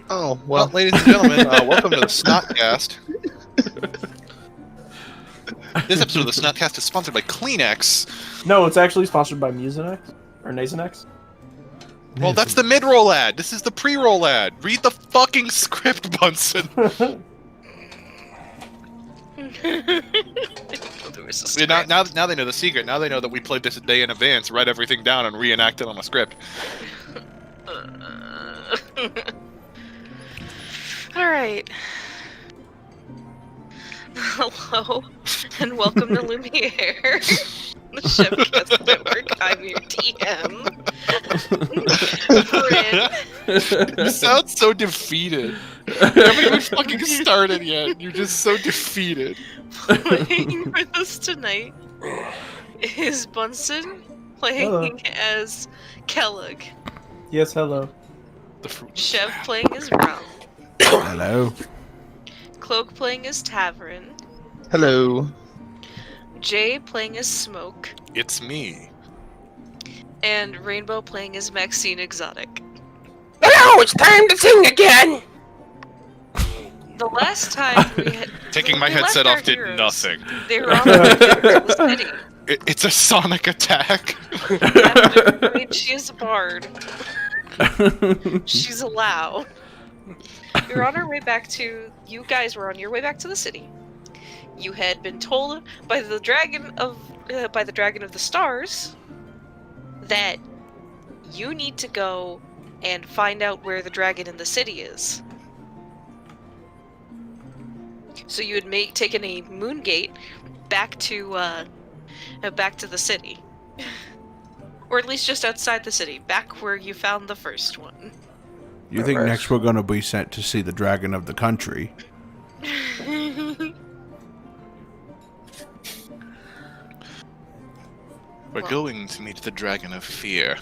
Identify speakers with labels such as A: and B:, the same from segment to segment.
A: Oh,
B: Well,
A: well.
B: ladies and gentlemen, welcome to the Snotcast. This episode of the Snotcast is sponsored by Kleenex.
C: No, it's actually sponsored by Mucinex or Nasonex.
B: Well, that's the mid-roll ad. This is the pre-roll ad. Read the fucking script, Bunsen. Now they know the secret. Now they know that we played this a day in advance, write everything down, and reenact it on a script.
D: Alright. Hello, and welcome to Lumiere, the Chefcast Network. I'm your DM.
B: You sound so defeated. You haven't even fucking started yet. You're just so defeated.
D: Playing with us tonight is Bunsen, playing
C: Hello.
D: as Kellogg.
C: Yes, hello.
B: The fruit.
D: Chev playing as Rum.
E: Hello.
D: Cloak playing as Tavern.
A: Hello.
D: Jay playing as Smoke.
B: It's me.
D: And Rainbow playing as Maxine Exotic.
E: Hello, it's time to sing again.
D: The last time we had...
B: Taking my
D: we
B: headset
D: left
B: off did
D: our heroes.
B: nothing.
D: They were on the way to the city.
B: It's a sonic attack.
D: She is a bard. She's allowed. We were on our way back to... You guys were on your way back to the city. You had been told by the dragon of the stars that you need to go and find out where the dragon in the city is. So you had taken a moon gate back to the city. Or at least just outside the city, back where you found the first one.
E: You think next we're gonna be sent to see the dragon of the country?
B: We're going to meet the Dragon of Fear.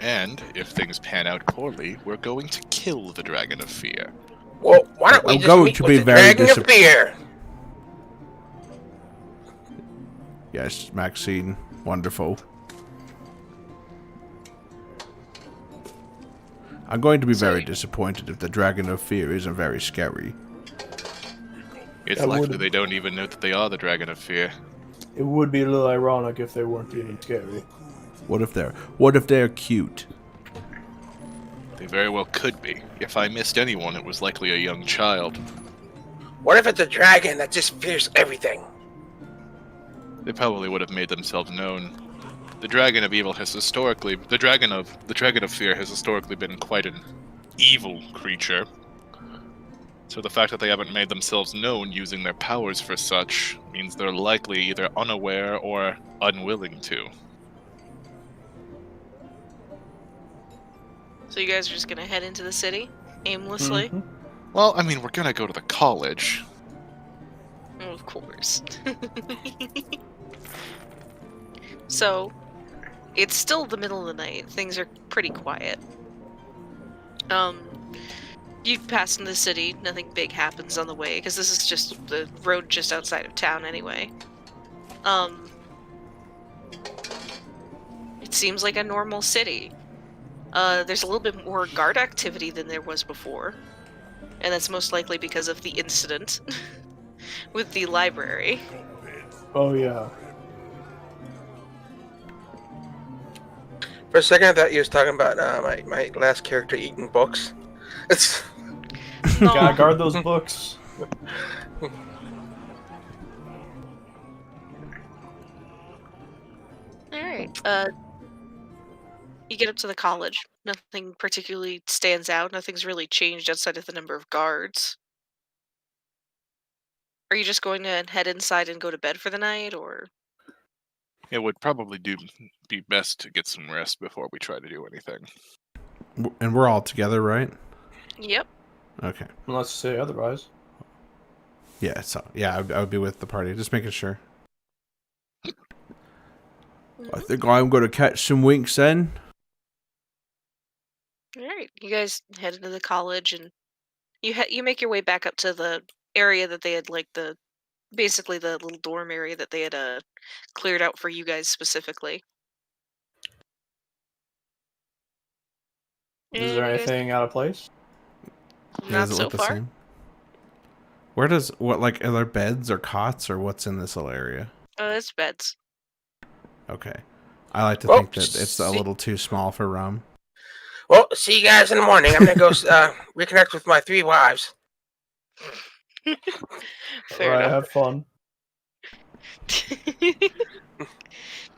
B: And, if things pan out poorly, we're going to kill the Dragon of Fear.
F: Well, why don't we
E: I'm
F: just
E: going
F: meet
E: to
F: with
E: be
F: the
E: very
F: Dragon of Fear?
E: Yes, Maxine. Wonderful. I'm going to be very disappointed if the Dragon of Fear isn't very scary.
B: It's
C: That
B: likely
C: would-
B: they don't even know that they are the Dragon of Fear.
C: It would be a little ironic if they weren't even scary.
E: What if they're cute?
B: They very well could be. If I missed anyone, it was likely a young child.
F: What if it's a dragon that just fears everything?
B: They probably would have made themselves known. The Dragon of Evil has historically... The Dragon of Fear has historically been quite an evil creature. So the fact that they haven't made themselves known using their powers for such means they're likely either unaware or unwilling to.
D: So you guys are just gonna head into the city aimlessly?
C: Mhm.
B: Well, I mean, we're gonna go to the college.
D: Oh, of course. So, it's still the middle of the night. Things are pretty quiet. You pass in the city. Nothing big happens on the way because this is just the road just outside of town anyway. It seems like a normal city. There's a little bit more guard activity than there was before. And that's most likely because of the incident with the library.
C: Oh yeah.
F: For a second, I thought you was talking about my last character eating books. It's
C: Gotta guard those books.
D: Alright, you get up to the college. Nothing particularly stands out. Nothing's really changed outside of the number of guards. Are you just going to head inside and go to bed for the night, or...?
B: It would probably be best to get some rest before we try to do anything.
E: And we're all together, right?
D: Yep.
E: Okay.
C: Unless you say otherwise.
E: Yeah, I would be with the party. Just making sure. I think I'm going to catch some winks then.
D: Alright, you guys head into the college, and you make your way back up to the area that they had, like, basically the little dorm area that they had cleared out for you guys specifically.
C: Is there anything out of place?
E: Yeah,
D: Not
E: does it
D: so
E: look the
D: far.
E: same? Like, are there beds or cots or what's in this little area?
D: It's beds.
E: Okay. I like to
F: Well,
E: think that it's a little too small for rum.
F: Well, see you guys in the morning. I'm gonna go reconnect with my 3 wives.
D: Fair
C: Right,
D: enough.
C: have fun.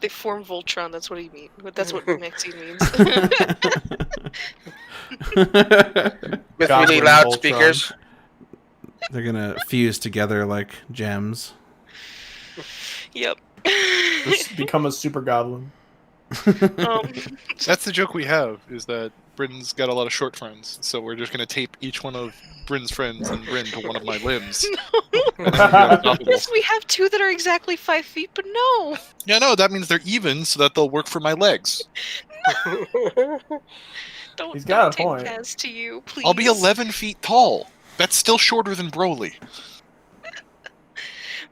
D: They form Voltron. That's what he mean. That's what Maxine means.
F: With really
C: Goblin
F: loud
C: Voltron.
F: speakers.
E: They're gonna fuse together like gems.
D: Yep.
C: Just become a super goblin.
D: um,
B: That's the joke we have, is that Bryn's got a lot of short friends, so we're just gonna tape each one of Bryn's friends and Bryn to one of my limbs. And then we'll be unstoppable.
D: yes, we have 2 that are exactly 5 feet, but no.
B: Yeah, no, that means they're even, so that they'll work for my legs.
C: He's
D: Don't
C: got a
D: take
C: point.
D: Kaz to you, please.
B: I'll be 11 feet tall. That's still shorter than Broly.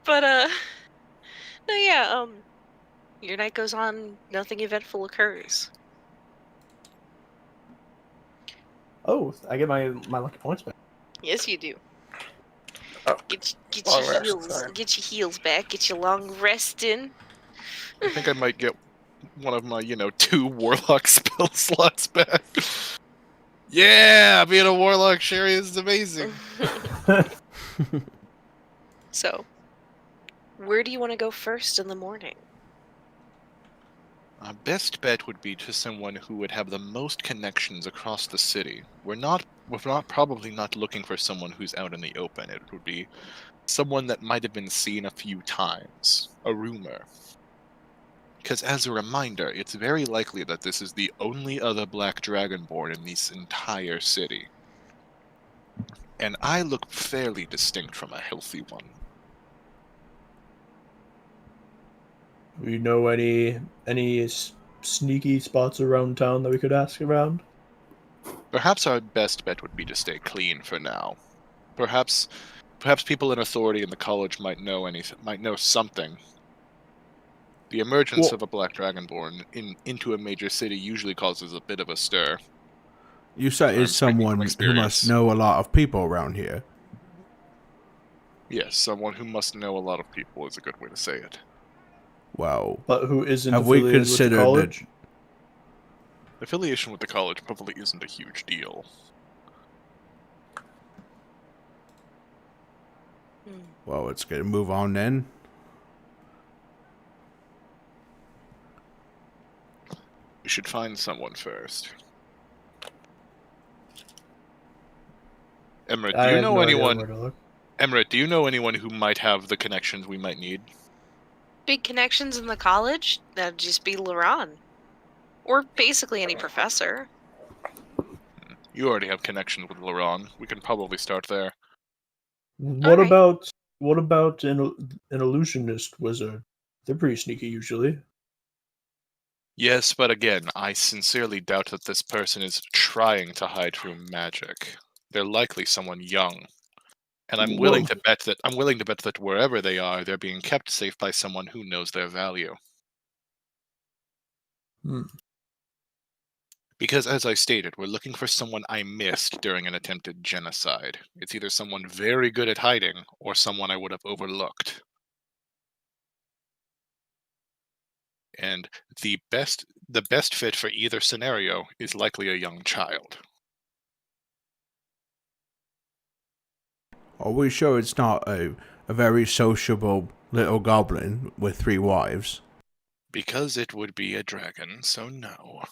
D: But no, yeah. Your night goes on. Nothing eventful occurs.
C: Oh, I get my lucky points back.
D: Yes, you do.
F: Oh,
D: Get
F: long
D: your
F: rest,
D: heels.
F: sorry.
D: Get your heels back. Get your long rest in.
B: I think I might get one of my, 2 warlock spell slots back. Yeah, being a warlock, Sherry, is amazing.
D: So, where do you want to go first in the morning?
B: Best bet would be to someone who would have the most connections across the city. We're probably not looking for someone who's out in the open. It would be someone that might have been seen a few times. A rumor. Because as a reminder, it's very likely that this is the only other black dragonborn in this entire city. And I look fairly distinct from a healthy one.
C: We know any sneaky spots around town that we could ask around?
B: Perhaps our best bet would be to stay clean for now. Perhaps people in authority in the college might know something. The emergence
C: Well-
B: of a black dragonborn into a major city usually causes a bit of a stir.
E: You say
B: I'm
E: is
B: speaking from
E: someone who must
B: experience.
E: know a lot of people around here.
B: Yes, someone who must know a lot of people is a good way to say it.
E: Well,
C: But who isn't
E: have we
C: affiliated with the
E: considered
C: college?
B: Affiliation with the college probably isn't a huge deal.
E: Well, let's get a move on then.
B: We should find someone first. Emmerich,
C: I
B: do you
C: have
B: know
C: no idea
B: anyone?
C: where to look.
B: Emmerich, do you know anyone who might have the connections we might need?
D: Big connections in the college? That'd just be Laron. Or basically any professor.
B: You already have connections with Laron. We can probably start there.
C: What
D: Alright.
C: about an illusionist wizard? They're pretty sneaky usually.
B: Yes, but again, I sincerely doubt that this person is trying to hide through magic. They're likely someone young. And I'm willing to bet that wherever they are, they're being kept safe by someone who knows their value.
C: Hmm.
B: Because as I stated, we're looking for someone I missed during an attempted genocide. It's either someone very good at hiding, or someone I would have overlooked. And the best fit for either scenario is likely a young child.
E: Are we sure it's not a very sociable little goblin with 3 wives?
B: Because it would be a dragon, so no.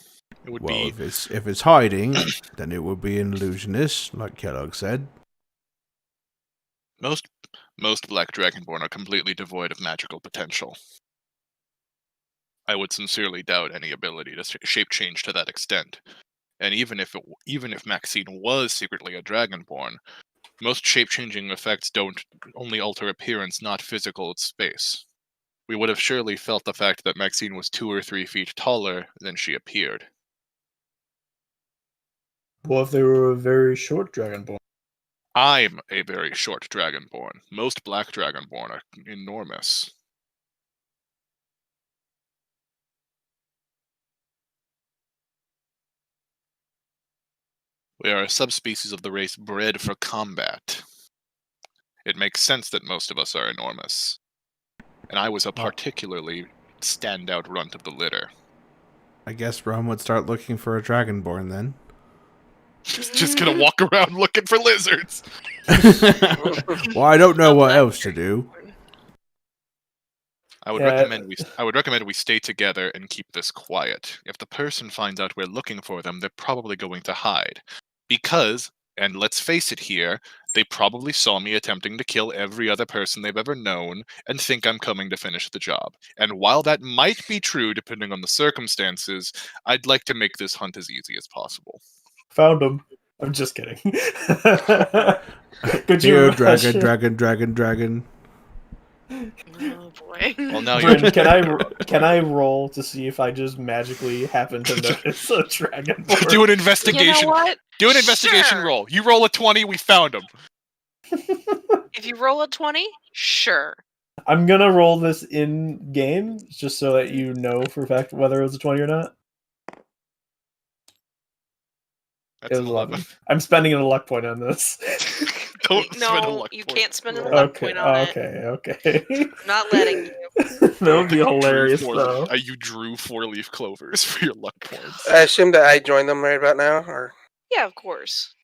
B: It would
E: Well,
B: be
E: if it's hiding, then it would be an illusionist, like Kellogg said.
B: most black dragonborn are completely devoid of magical potential. I would sincerely doubt any ability to shape change to that extent. And even if Maxine was secretly a dragonborn, most shape-changing effects don't only alter appearance, not physical space. We would have surely felt the fact that Maxine was 2 or 3 feet taller than she appeared.
C: What if they were a very short dragonborn?
B: I'm a very short dragonborn. Most black dragonborn are enormous. We are a subspecies of the race bred for combat. It makes sense that most of us are enormous. And I was a particularly standout runt of the litter.
E: I guess Rome would start looking for a dragonborn then.
B: Just gonna walk around looking for lizards.
E: Well, I don't know
D: A
E: what
D: black
E: else to do.
B: I would
C: Yeah.
B: recommend we stay together and keep this quiet. If the person finds out we're looking for them, they're probably going to hide. Because, and let's face it here, they probably saw me attempting to kill every other person they've ever known and think I'm coming to finish the job. And while that might be true depending on the circumstances, I'd like to make this hunt as easy as possible.
C: Found him. I'm just kidding. Could you
E: Here,
C: imagine?
E: dragon.
D: Oh boy.
B: Well, now
C: Bryn,
B: you're
C: can I roll to see if I just magically happen to notice a dragonborn?
B: do an
D: You
B: investigation.
D: know what?
B: Do an investigation
D: Sure.
B: roll. You roll a 20, we found him.
D: If you roll a 20, sure.
C: I'm gonna roll this in game just so that you know for a fact whether it was a 20 or not.
B: That's
C: It
B: an
C: was
B: 11.
C: 11. I'm spending a luck point on this.
B: Don't spend a
D: No,
B: luck
D: you
B: point.
D: can't spend a luck
C: Okay,
D: point on it.
C: okay.
D: I'm not letting you.
C: That would be
B: You drew
C: hilarious
B: four-
C: though.
B: You drew 4-leaf clovers for your luck points.
F: I assume that I joined them right about now, or
D: Yeah, of course.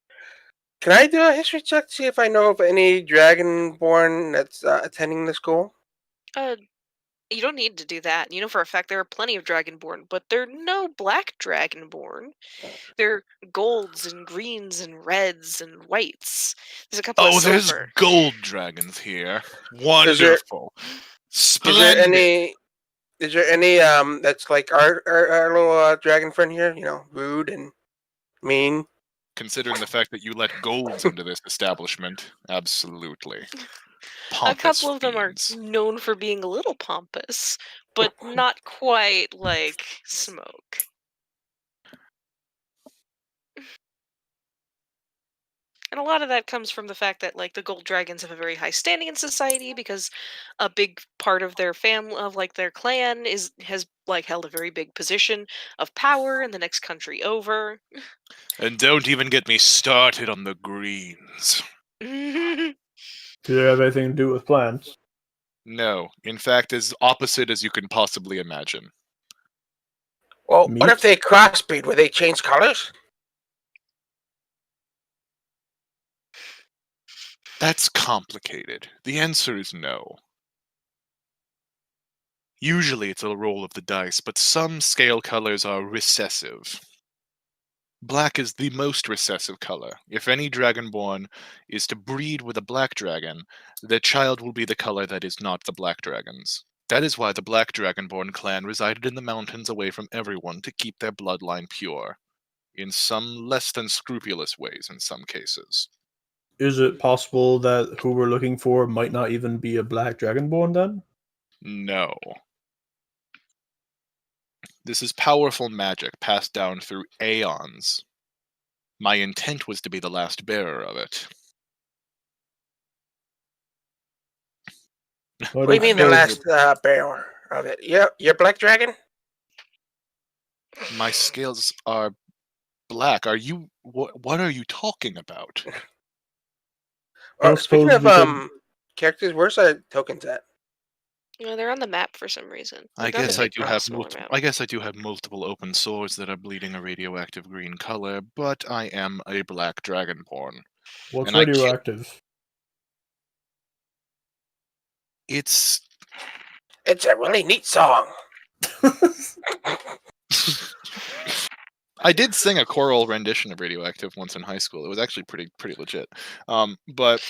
F: can I do a history check to see if I know of any dragonborn that's attending the school?
D: You don't need to do that. You know for a fact there are plenty of dragonborn, but there are no black dragonborn. They're golds and greens and reds and whites. There's a couple
B: Oh,
D: of
B: there's
D: silver.
B: gold dragons here. Wonderful.
F: Is
B: Splendid.
F: there any that's like our little dragon friend here? You know, rude and mean.
B: Considering the fact that you let golds into this establishment, absolutely.
D: A
B: Pompous
D: couple of them are
B: fiends.
D: known for being a little pompous, but not quite like Smoke. And a lot of that comes from the fact that like the gold dragons have a very high standing in society because a big part of their family of like their clan has like held a very big position of power in the next country over.
B: And don't even get me started on the greens.
C: Do they have anything to do with plants?
B: No, in fact, as opposite as you can possibly imagine.
F: Well,
C: Meat?
F: what if they crossbreed? Will they change colors?
B: That's complicated. The answer is no. Usually it's a roll of the dice, but some scale colors are recessive. Black is the most recessive color. If any dragonborn is to breed with a black dragon, the child will be the color that is not the black dragon's. That is why the black dragonborn clan resided in the mountains away from everyone to keep their bloodline pure. In some less than scrupulous ways in some cases.
C: Is it possible that who we're looking for might not even be a black dragonborn then?
B: No. This is powerful magic passed down through aeons. My intent was to be the last bearer of it.
F: What do you mean the last bearer of it? You're Black Dragon?
B: My scales are black. Are you... What are you talking about?
C: don't
F: Speaking
C: suppose
F: of
C: we could-
F: characters, where's our tokens at?
D: You know, they're on the map for some reason.
B: I
D: They're not
B: guess
D: the
B: I
D: big
B: do have
D: smaller
B: multiple.
D: map.
B: I guess I do have multiple open swords that are bleeding a radioactive green color, but I am a black dragonborn.
C: What's
B: and I can't-
C: radioactive?
B: It's
F: a really neat song.
B: I did sing a choral rendition of Radioactive once in high school. It was actually pretty legit. But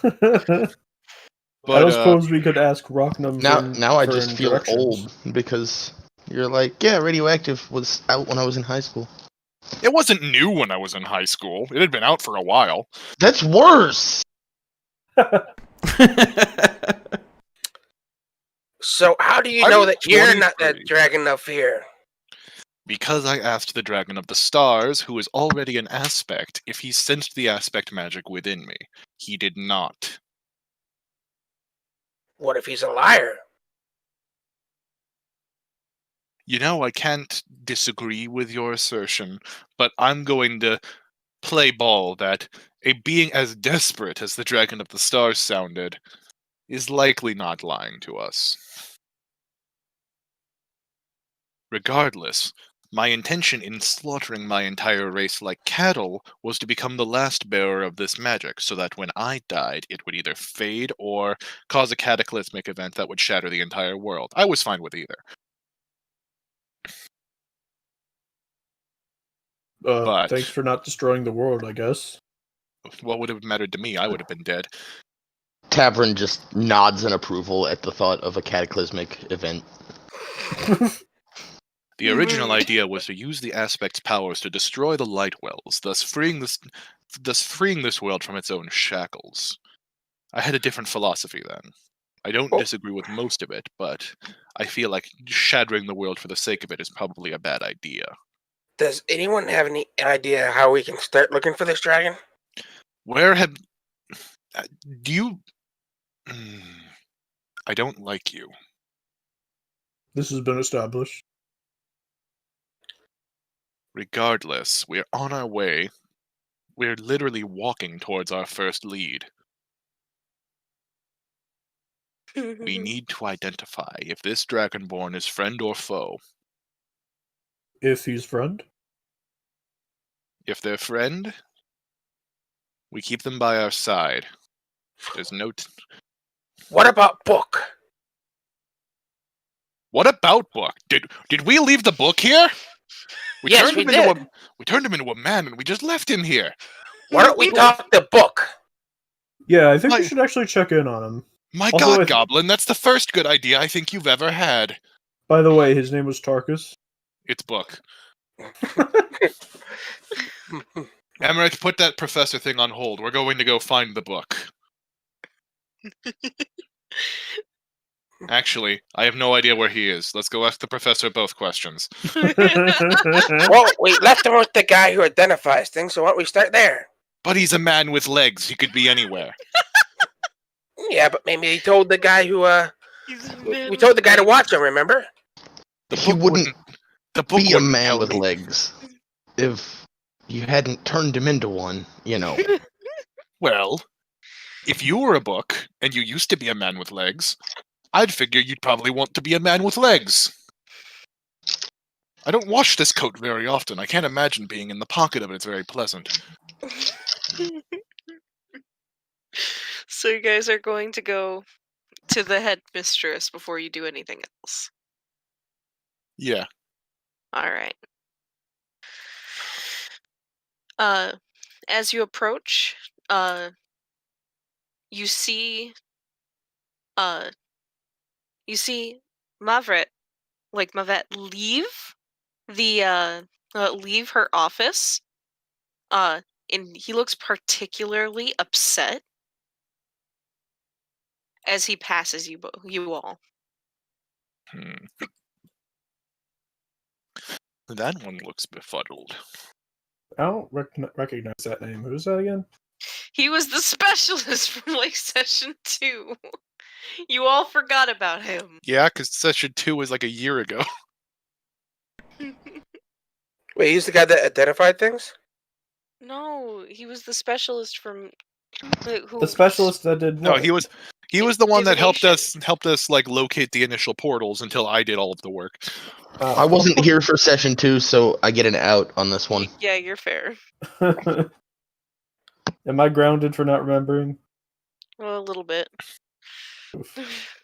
C: I don't suppose we could ask Rocknum
A: Now I
C: for
A: just feel
C: directions.
A: old because you're like, yeah, Radioactive was out when I was in high school.
B: it wasn't new when I was in high school. It had been out for a while.
A: That's worse.
F: So how do you
B: I'm
F: know that you're not the
B: 23.
F: Dragon of Fear?
B: Because I asked the Dragon of the Stars, who is already an aspect, if he sensed the aspect magic within me. He did not.
F: What if he's a liar?
B: You know, I can't disagree with your assertion, but I'm going to play ball that a being as desperate as the Dragon of the Stars sounded is likely not lying to us. Regardless, my intention in slaughtering my entire race like cattle was to become the last bearer of this magic, so that when I died, it would either fade or cause a cataclysmic event that would shatter the entire world. I was fine with either. But
C: Thanks for not destroying the world, I guess.
B: what would have mattered to me? I would have been dead.
A: Tavern just nods in approval at the thought of a cataclysmic event.
B: The original idea was to use the Aspect's powers to destroy the light wells, thus freeing this world from its own shackles. I had a different philosophy then. I don't disagree with most of it, but I feel like shattering the world for the sake of it is probably a bad idea.
F: Does anyone have any idea how we can start looking for this dragon?
B: Where have... do you... I don't like you.
C: This has been established.
B: Regardless, we're on our way. We're literally walking towards our first lead. We need to identify if this Dragonborn is friend or foe.
C: If he's friend.
B: If they're friend, we keep them by our side. There's no...
F: What about Book?
B: What about Book? Did we leave the book here?
F: Yes, we did.
B: We turned him into a man and we just left him here.
F: Why don't we talk to Book?
C: Yeah, I think we should actually check in on him.
B: My
C: Also,
B: God, Goblin, that's the first good idea I think you've ever had.
C: By the way, his name was Tarkus.
B: It's Book. Emmerich, put that professor thing on hold. We're going to go find the book. Actually, I have no idea where he is. Let's go ask the professor both questions.
F: Well, we left him with the guy who identifies things, so why don't we start there?
B: But he's a man with legs. He could be anywhere.
F: Yeah, but maybe he told the guy who, we told the guy to watch him, remember?
A: He wouldn't
B: The book
A: be a
B: wouldn't
A: man
B: tell
A: with
B: me.
A: legs if you hadn't turned him into one, you know.
B: Well, if you were a book and you used to be a man with legs, I'd figure you'd probably want to be a man with legs. I don't wash this coat very often. I can't imagine being in the pocket of it. It's very pleasant.
D: So you guys are going to go to the headmistress before you do anything else.
B: Yeah.
D: All right. As you approach, you see Mavet leave leave her office. And he looks particularly upset as he passes you all.
B: That one looks befuddled.
C: I don't recognize that name. Who's that again?
D: He was the specialist from like session 2. You all forgot about him.
B: Yeah, because session 2 was like a year ago.
F: Wait, he's the guy that identified things?
D: No, he was the specialist from who.
C: The specialist that did
B: No,
C: what?
B: he was the one that helped
D: Divination.
B: us like locate the initial portals until I did all of the work.
A: I wasn't here for session 2, so I get an out on this one.
D: Yeah, you're fair.
C: Am I grounded for not remembering?
D: Well, a little bit.
C: Oof.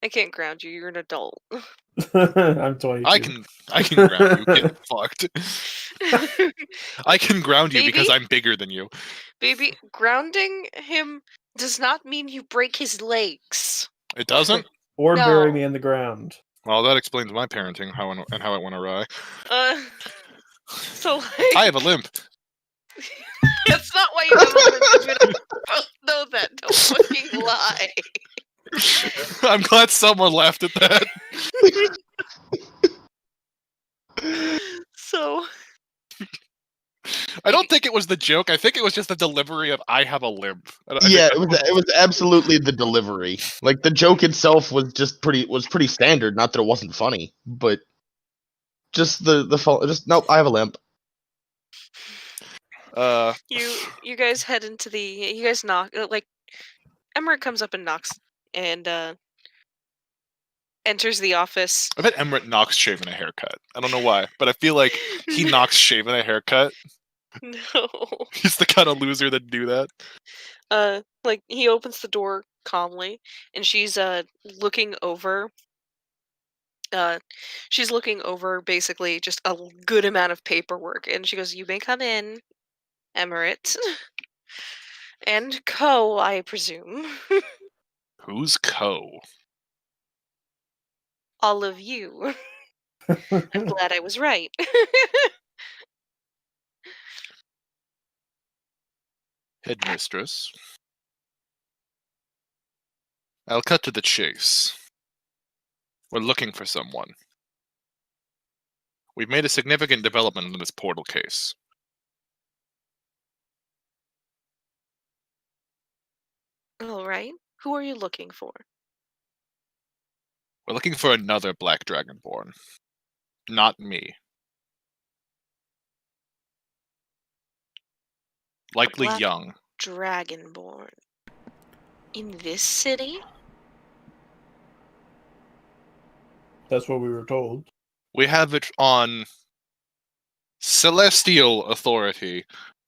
D: I can't ground you. You're an adult.
C: I'm 22.
B: I can ground you. Get fucked. I can ground you because
D: Baby?
B: I'm bigger than you.
D: Baby, grounding him does not mean you break his legs.
B: It doesn't?
C: Or
D: No.
C: bury me in the ground.
B: Well, that explains my parenting and how it went awry.
D: So like,
B: I have a limp.
D: that's not why you don't both know that. Don't fucking lie.
B: I'm glad someone laughed at that.
D: So
B: I don't think it was the joke. I think it was just the delivery of "I have a limp."
A: Yeah, it was absolutely the delivery. Like the joke itself was just pretty standard. Not that it wasn't funny, but just nope. I have a limp.
D: You guys head into the. You guys knock. Emmerich comes up and knocks and enters the office.
B: I bet Emmerich knocks shaving a haircut. I don't know why, but I feel like he knocks shaving a haircut.
D: No.
B: He's the kind of loser that do that.
D: He opens the door calmly, and she's looking over. She's looking over basically just a good amount of paperwork, and she goes, "You may come in, Emmerich, and Co. I presume."
B: Who's Co?
D: All of you. I'm glad I was right.
B: Headmistress. I'll cut to the chase. We're looking for someone. We've made a significant development in this portal case.
D: All right. Who are you looking for?
B: We're looking for another Black Dragonborn. Not me. Likely
D: Black
B: young.
D: Dragonborn. In this city?
C: That's what we were told.
B: We have it on celestial authority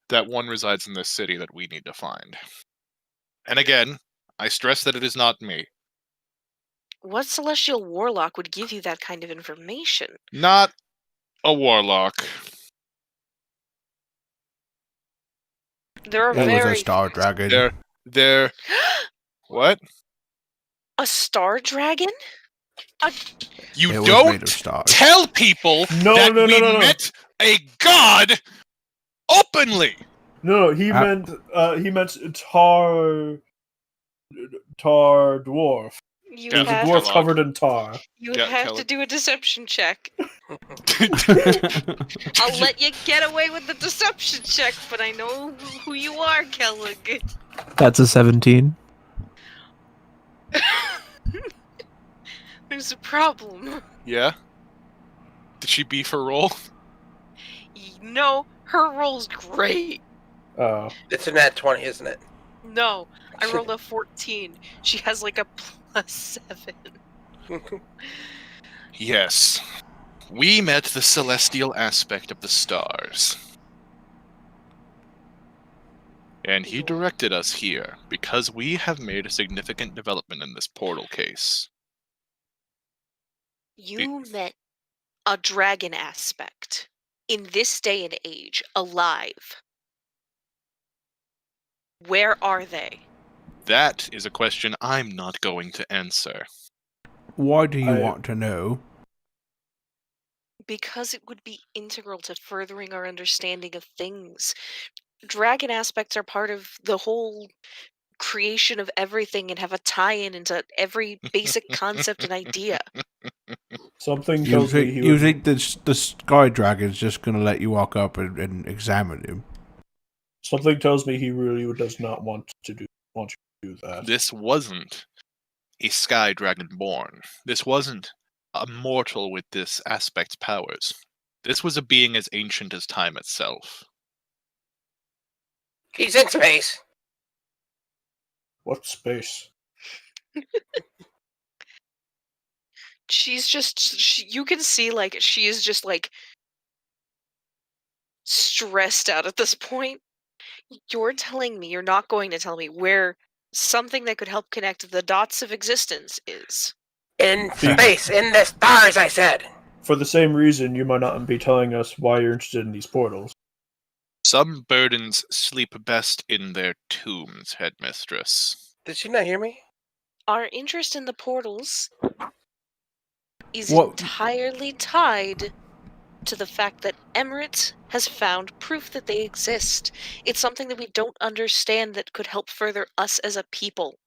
B: that one resides in this city that we need to find. And again, I stress that it is not me.
D: What celestial warlock would give you that kind of information?
B: Not a warlock.
D: There are
E: It was
D: very
E: a star dragon.
B: They're what?
D: A star dragon?
B: You
E: It was made
B: don't
E: of stars.
B: tell people
C: No,
B: that
C: no, no,
B: we
C: no, no.
B: met a god openly.
C: No, he meant tar dwarf.
D: You
B: Yeah,
C: There's a
D: have,
C: dwarf
B: Kellogg.
C: covered in tar.
D: you
B: Yeah,
D: have to
B: Kellogg.
D: do a deception check. I'll let you get away with the deception check, but I know who you are, Kellogg.
G: That's a 17.
D: There's a problem.
B: Yeah. Did she beef her roll?
D: No, her roll's great.
C: Oh.
F: It's a nat 20, isn't it?
D: No, I rolled a 14. She has like a +7.
B: Yes. We met the celestial aspect of the stars. And he directed us here because we have made a significant development in this portal case.
D: You met a dragon aspect in this day and age, alive. Where are they?
B: That is a question I'm not going to answer.
E: Why do you
C: I-
E: want to know?
D: Because it would be integral to furthering our understanding of things. Dragon aspects are part of the whole creation of everything and have a tie-in into every basic concept and idea.
C: Something
E: You
C: tells me
E: think,
C: he
E: you
C: would.
E: think the sky dragon's just going to let you walk up and examine him?
C: Something tells me he really does not want to do that.
B: This wasn't a sky dragon born. This wasn't a mortal with this aspect's powers. This was a being as ancient as time itself.
F: He's in space.
C: What space?
D: She's just, you can see like she is just like stressed out at this point. You're telling me, you're not going to tell me where something that could help connect the dots of existence is.
F: In space, in the stars, I said.
C: For the same reason, you might not be telling us why you're interested in these portals.
B: Some burdens sleep best in their tombs, headmistress.
F: Did she not hear me?
D: Our interest in the portals is
E: What-
D: entirely tied to the fact that Emirates has found proof that they exist. It's something that we don't understand that could help further us as a people.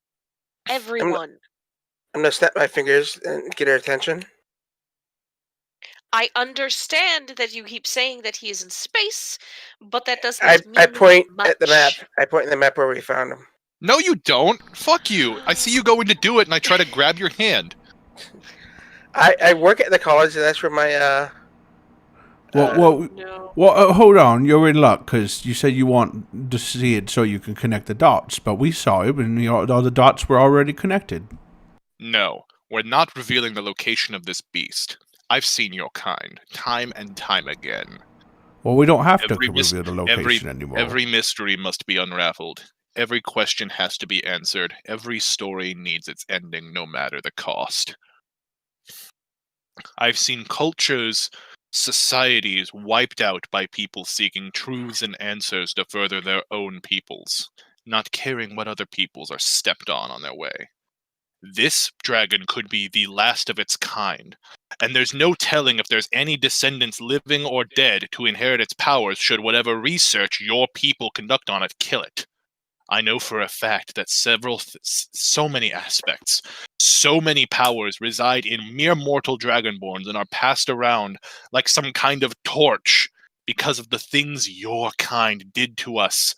D: Everyone.
F: I'm gonna snap my fingers and get her attention.
D: I understand that you keep saying that he is in space, but that doesn't
F: I
D: mean
F: point
D: much.
F: at the map. I point in the map where we found him.
B: No, you don't! Fuck you! I see you going to do it and I try to grab your hand.
F: I work at the college, and that's where my
D: No.
E: Hold on, you're in luck, because you said you want to see it so you can connect the dots, but we saw it, and all the dots were already connected.
B: No, we're not revealing the location of this beast. I've seen your kind, time and time again.
E: Well, we don't have to
B: Every mis-
E: reveal the location anymore.
B: Every mystery must be unraveled. Every question has to be answered. Every story needs its ending, no matter the cost. I've seen cultures, societies wiped out by people seeking truths and answers to further their own peoples, not caring what other peoples are stepped on their way. This dragon could be the last of its kind, and there's no telling if there's any descendants living or dead to inherit its powers should whatever research your people conduct on it kill it. I know for a fact that so many aspects, so many powers reside in mere mortal dragonborns and are passed around like some kind of torch because of the things your kind did to us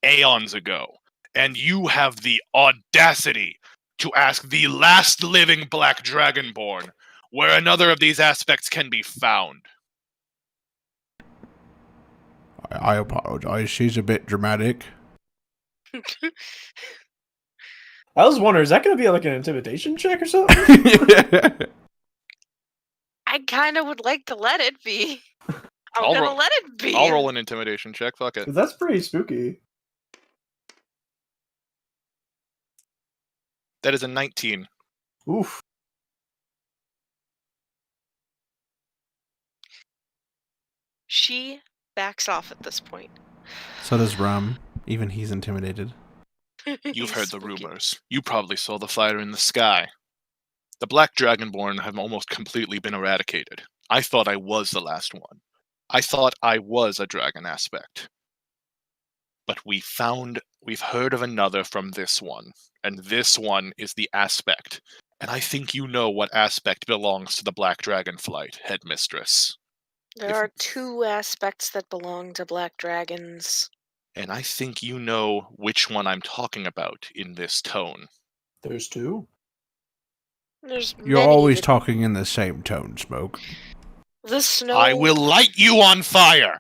B: aeons ago. And you have the audacity to ask the last living black dragonborn where another of these aspects can be found.
E: I apologize. She's a bit dramatic.
C: I was wondering, is that going to be like an intimidation check or something?
D: I kind of would like to let it be.
B: I'll
D: I'm gonna
B: roll-
D: let it be.
B: I'll roll an intimidation check, fuck it.
C: That's pretty spooky.
B: That is a 19.
C: Oof.
D: She backs off at this point.
E: So does Rum. Even he's intimidated.
B: You've heard the
D: Spooky.
B: rumors. You probably saw the fire in the sky. The Black Dragonborn have almost completely been eradicated. I thought I was the last one. I thought I was a dragon aspect. But we've heard of another from this one, and this one is the aspect. And I think you know what aspect belongs to the Black Dragonflight, Headmistress.
D: There are two aspects that belong to black dragons.
B: And I think you know which one I'm talking about in this tone.
C: There's two.
D: There's
E: You're
D: many.
E: always talking in the same tone, Smoke.
D: The snow.
B: I will light you on fire!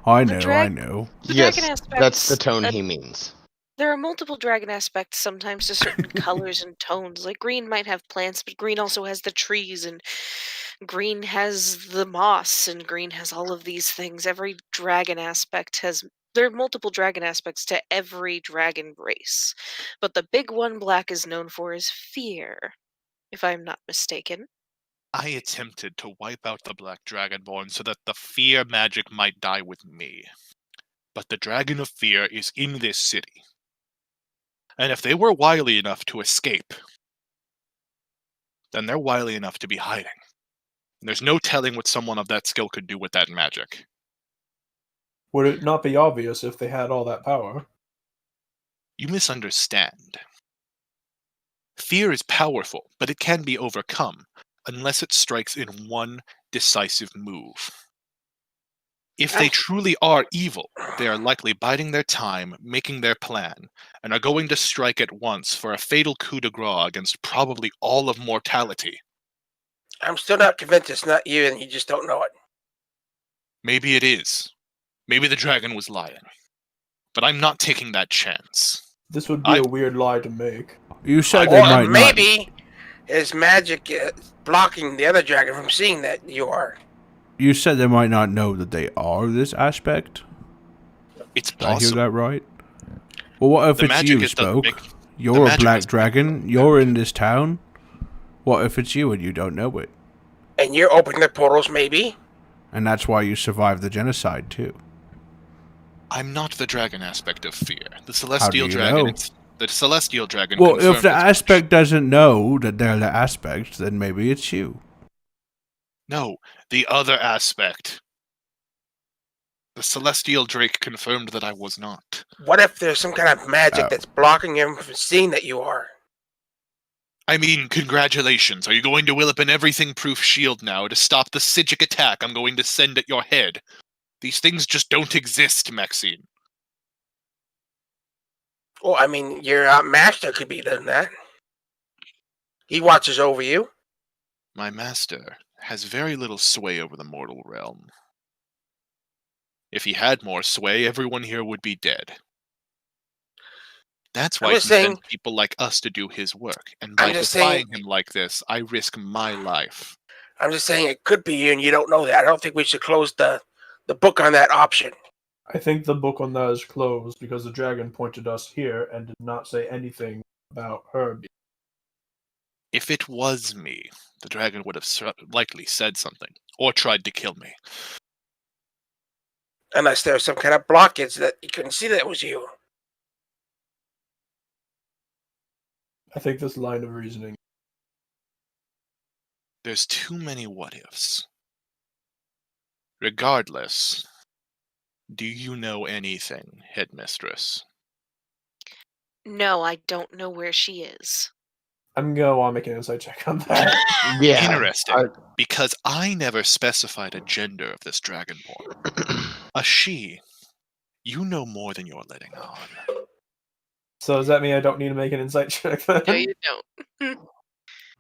E: I
D: The
E: know.
D: The
A: Yes,
D: dragon aspects.
A: that's the tone he means.
D: There are multiple dragon aspects sometimes to certain colors and tones. Like green might have plants, but green also has the trees, and green has the moss, and green has all of these things. Every dragon aspect has. There are multiple dragon aspects to every dragon race. But the big one black is known for is fear, if I'm not mistaken.
B: I attempted to wipe out the Black Dragonborn so that the fear magic might die with me. But the Dragon of Fear is in this city. And if they were wily enough to escape, then they're wily enough to be hiding. And there's no telling what someone of that skill could do with that magic.
C: Would it not be obvious if they had all that power?
B: You misunderstand. Fear is powerful, but it can be overcome, unless it strikes in one decisive move. If they truly are evil, they are likely biding their time, making their plan, and are going to strike at once for a fatal coup de grace against probably all of mortality.
F: I'm still not convinced it's not you and you just don't know it.
B: Maybe it is. Maybe the dragon was lying. But I'm not taking that chance.
C: This would be a weird lie to make.
E: You said they
F: Or
E: might
F: maybe his magic is blocking the other dragon from seeing that you are.
E: You said they might not know that they are this aspect.
B: It's
E: Did I hear
B: possible.
E: that right? Well, what if
B: The
E: it's
B: magic
E: you,
B: is the
E: Smoke?
B: big-
E: You're a
B: magic
E: black
B: is-
E: dragon. You're in this town. What if it's you and you don't know it?
F: And you're opening the portals, maybe?
E: And that's why you survived the genocide, too.
B: I'm not the dragon aspect of fear. The celestial
E: you
B: dragon.
E: know?
B: The celestial dragon.
E: Well, if
B: confirmed
E: the
B: its
E: aspect doesn't know that they're the aspect, then maybe it's you.
B: No, the other aspect. The celestial drake confirmed that I was not.
F: What if there's some kind of magic
E: Oh.
F: that's blocking him from seeing that you are?
B: I mean, congratulations. Are you going to will up an everything-proof shield now to stop the Psijic attack I'm going to send at your head? These things just don't exist, Maxine.
F: Well, I mean, your master could be doing that. He watches over you.
B: My master has very little sway over the mortal realm. If he had more sway, everyone here would be dead. That's why he
F: just saying-
B: sends people like us to do his work, and
F: I'm
B: by
F: just
B: defying
F: saying-
B: him like this, I risk my life.
F: I'm just saying it could be you, and you don't know that. I don't think we should close the book on that option.
C: I think the book on that is closed because the dragon pointed us here and did not say anything about her.
B: If it was me, the dragon would have likely said something, or tried to kill me.
F: Unless there's some kind of blockage that you couldn't see that it was you.
C: I think this line of reasoning.
B: There's too many what-ifs. Regardless, do you know anything, headmistress?
D: No, I don't know where she is.
C: I'm gonna want to make an insight check on that.
A: Yeah.
B: Interesting, because I never specified a gender of this dragonborn. A she. You know more than you're letting on.
C: So does that mean I don't need to make an insight check then?
D: No, you don't.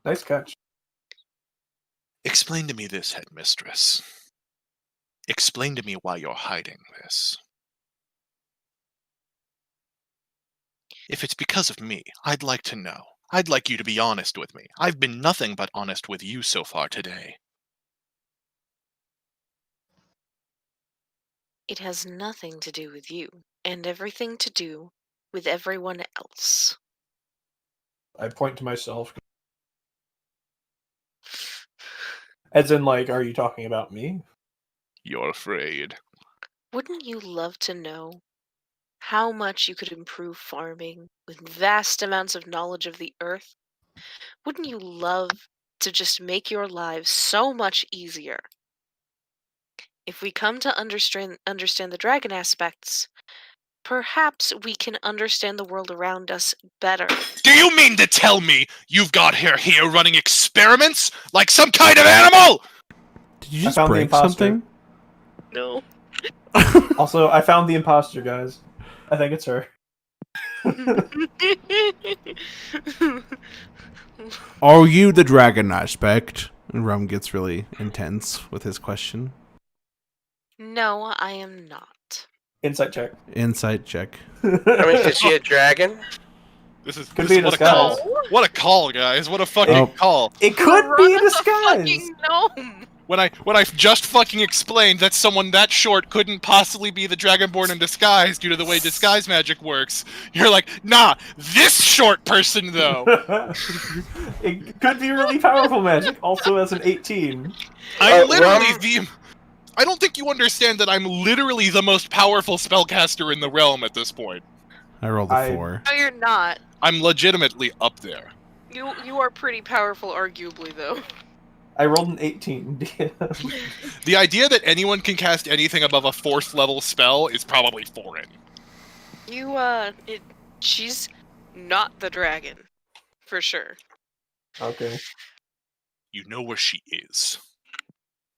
C: Nice catch.
B: Explain to me this, headmistress. Explain to me why you're hiding this. If it's because of me, I'd like to know. I'd like you to be honest with me. I've been nothing but honest with you so far today.
D: It has nothing to do with you, and everything to do with everyone else.
C: I point to myself. As in, like, are you talking about me?
B: You're afraid.
D: Wouldn't you love to know how much you could improve farming with vast amounts of knowledge of the earth? Wouldn't you love to just make your lives so much easier? If we come to understand the dragon aspects, perhaps we can understand the world around us better.
B: Do you mean to tell me you've got her here running experiments? Like some kind of animal?
E: Did you just
C: found the
E: break
C: imposter.
E: something?
D: No.
C: Also, I found the imposter, guys. I think it's her.
E: Are you the dragon aspect? And Rum gets really intense with his question.
D: No, I am not.
C: Insight check.
E: Insight check.
F: I mean, is she a dragon?
B: This is
C: Could be a
B: what a
C: disguise.
B: call. What a call, guys. What a fucking
E: Oh.
B: call.
C: It could be a
D: Run
C: disguise.
D: fucking gnome.
B: When I just fucking explained that someone that short couldn't possibly be the Dragonborn in disguise due to the way disguise magic works, you're like, nah, this short person though.
C: It could be really powerful magic. Also, as an 18.
B: I'm literally
F: Rum?
B: I don't think you understand that I'm literally the most powerful spellcaster in the realm at this point.
E: I rolled a 4.
D: No, you're not.
B: I'm legitimately up there.
D: You are pretty powerful, arguably, though.
C: I rolled an 18.
B: The idea that anyone can cast anything above a 4th level spell is probably foreign.
D: She's not the dragon, for sure.
C: Okay.
B: You know where she is.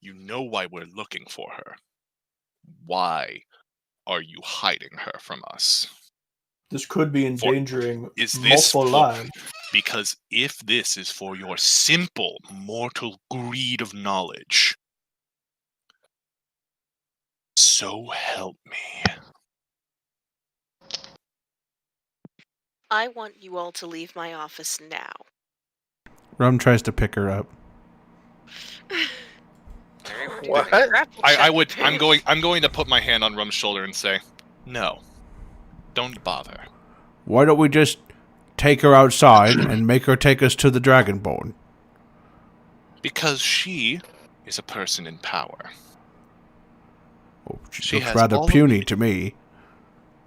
B: You know why we're looking for her. Why are you hiding her from us?
C: This could be endangering
B: Is this
C: multiple
B: for-
C: lives.
B: Because if this is for your simple mortal greed of knowledge, so help me.
D: I want you all to leave my office now.
E: Rum tries to pick her up.
F: What?
B: I'm going to put my hand on Rum's shoulder and say, no, don't bother.
E: Why don't we just take her outside and make her take us to the Dragonborn?
B: Because she is a person in power.
E: Oh, she
B: She
E: looks
B: has
E: rather
B: all of
E: puny
B: the-
E: to me.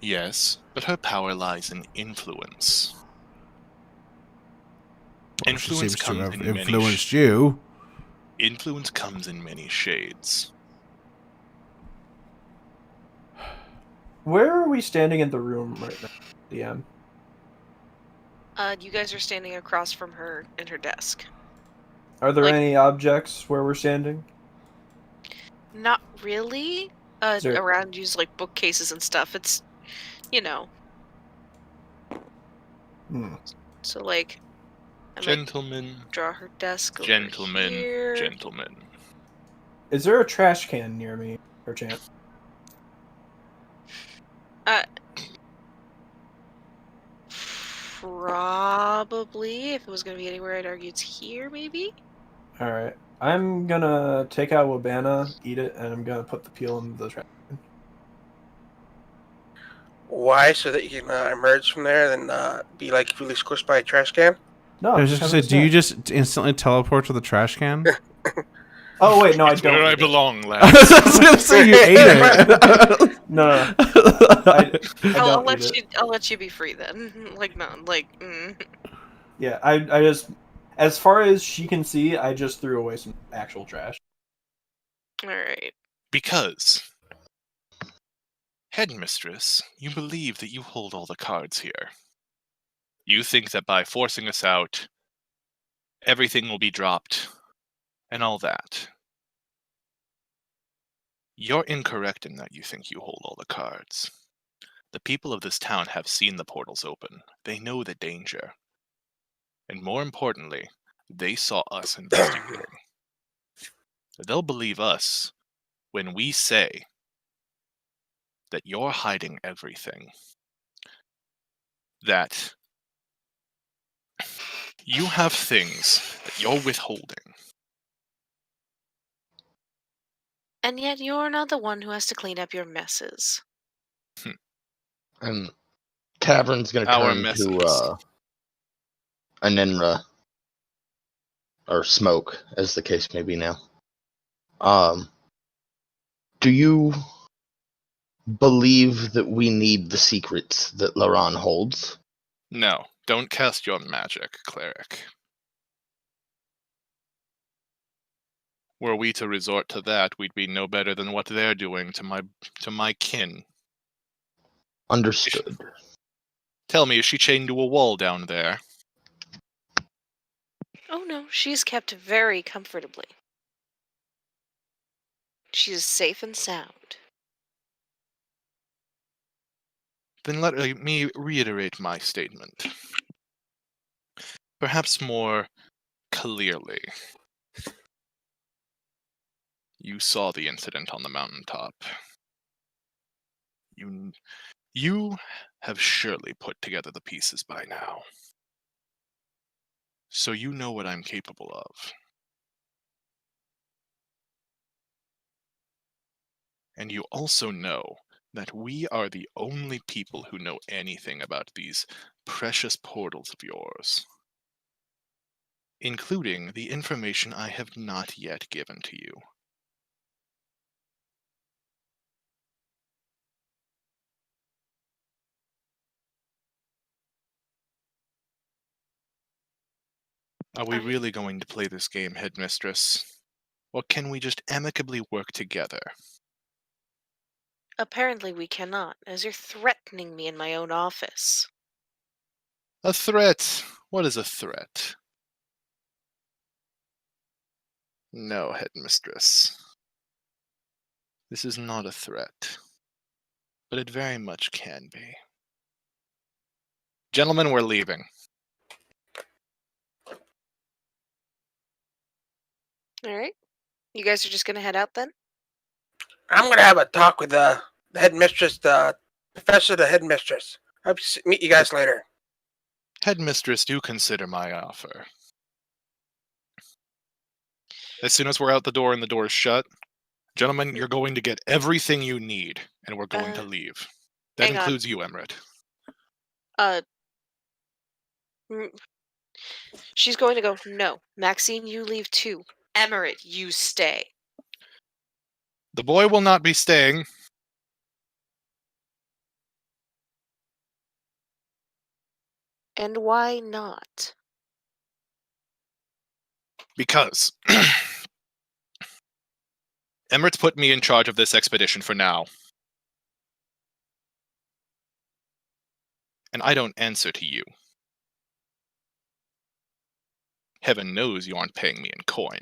B: Yes, but her power lies in influence.
E: Well, she
B: Influence
E: seems to
B: comes
E: have
B: in many
E: influenced you.
B: Influence comes in many shades.
C: Where are we standing in the room right now, DM?
D: You guys are standing across from her in her desk.
C: Are there
D: Like-
C: any objects where we're standing?
D: Not really.
C: Is there-
D: Around use like bookcases and stuff. It's, you know.
C: Hmm.
D: So like, I might
B: Gentlemen,
D: draw her desk over
B: gentlemen,
D: here.
B: gentlemen.
C: Is there a trash can near me, perchance?
D: Probably. If it was going to be anywhere, I'd argue it's here, maybe?
C: Alright. I'm gonna take out Wabana, eat it, and I'm gonna put the peel in the trash can.
F: Why? So that you can emerge from there and be like really squished by a trash can?
C: No,
E: I
C: I'm
E: was
C: just
E: just gonna
C: having
E: say,
C: a
E: do you
C: snack.
E: just instantly teleport to the trash can?
C: Oh wait, no, I
B: It's
C: don't.
B: where I
C: eat it.
B: belong,
E: I
B: lad.
E: was gonna say you ate it.
C: No, I
D: I'll
C: don't eat
D: let
C: it.
D: you. I'll let you be free then. Like no, like.
C: Yeah, I just, as far as she can see, I just threw away some actual trash.
D: All right.
B: Because, headmistress, you believe that you hold all the cards here. You think that by forcing us out, everything will be dropped, and all that. You're incorrect in that you think you hold all the cards. The people of this town have seen the portals open. They know the danger. And more importantly, they saw us investigating. They'll believe us when we say that you're hiding everything. That you have things that you're withholding.
D: And yet you're not the one who has to clean up your messes.
A: And Tavern's gonna
B: Our
A: turn
B: messes.
A: to Aninra or Smoke, as the case may be now. Do you believe that we need the secrets that Laran holds?
B: No, don't cast your magic, cleric. Were we to resort to that, we'd be no better than what they're doing to my kin.
A: Understood.
B: Tell me, is she chained to a wall down there?
D: Oh no, she's kept very comfortably. She is safe and sound.
B: Then let me reiterate my statement. Perhaps more clearly. You saw the incident on the mountaintop. You have surely put together the pieces by now. So you know what I'm capable of. And you also know that we are the only people who know anything about these precious portals of yours, including the information I have not yet given to you. Are we really going to play this game, headmistress? Or can we just amicably work together?
D: Apparently we cannot, as you're threatening me in my own office.
B: A threat? What is a threat? No, headmistress. This is not a threat. But it very much can be. Gentlemen, we're leaving.
D: Alright. You guys are just gonna head out then?
F: I'm gonna have a talk with the headmistress, the professor, the headmistress. Hope to meet you guys later.
B: Headmistress, do consider my offer. As soon as we're out the door and the door's shut, gentlemen, you're going to get everything you need, and we're going to leave. That
D: hang on.
B: includes you, Emret.
D: She's going to go, no. Maxine, you leave too. Emmerich, you stay.
B: The boy will not be staying.
D: And why not?
B: Because Emmerich put me in charge of this expedition for now. And I don't answer to you. Heaven knows you aren't paying me in coin.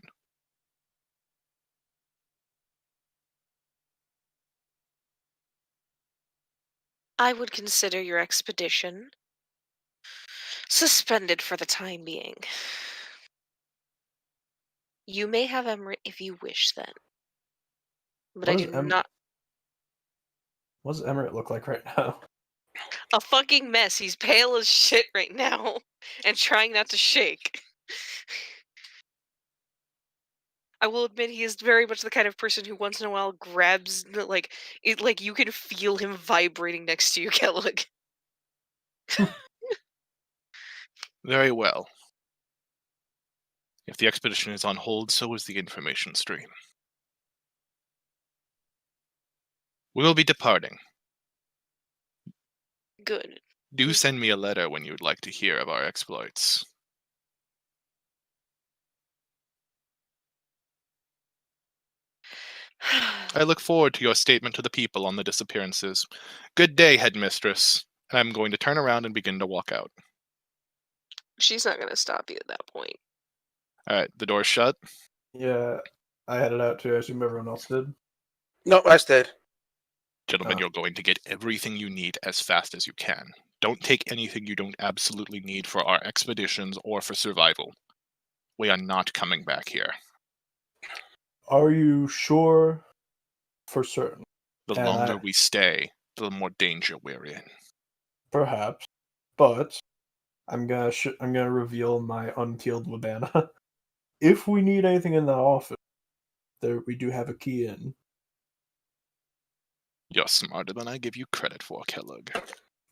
D: I would consider your expedition suspended for the time being. You may have Emmerich if you wish then. But I do not.
C: What does Emirate look like right now?
D: A fucking mess. He's pale as shit right now and trying not to shake. I will admit he is very much the kind of person who once in a while grabs like you can feel him vibrating next to you, Kellogg.
B: Very well. If the expedition is on hold, so is the information stream. We will be departing.
D: Good.
B: Do send me a letter when you would like to hear of our exploits. I look forward to your statement to the people on the disappearances. Good day, headmistress. And I'm going to turn around and begin to walk out.
D: She's not going to stop you at that point.
B: Alright, the door's shut.
C: Yeah, I headed out too. I assume everyone else did.
F: No, I stayed.
B: Gentlemen,
C: Oh.
B: you're going to get everything you need as fast as you can. Don't take anything you don't absolutely need for our expeditions or for survival. We are not coming back here.
C: Are you sure? For certain.
B: The
C: And
B: longer we stay, the more danger we're in.
C: Perhaps, but I'm gonna reveal my unpeeled Labana. If we need anything in that office, there we do have a key in.
B: You're smarter than I give you credit for, Kellogg.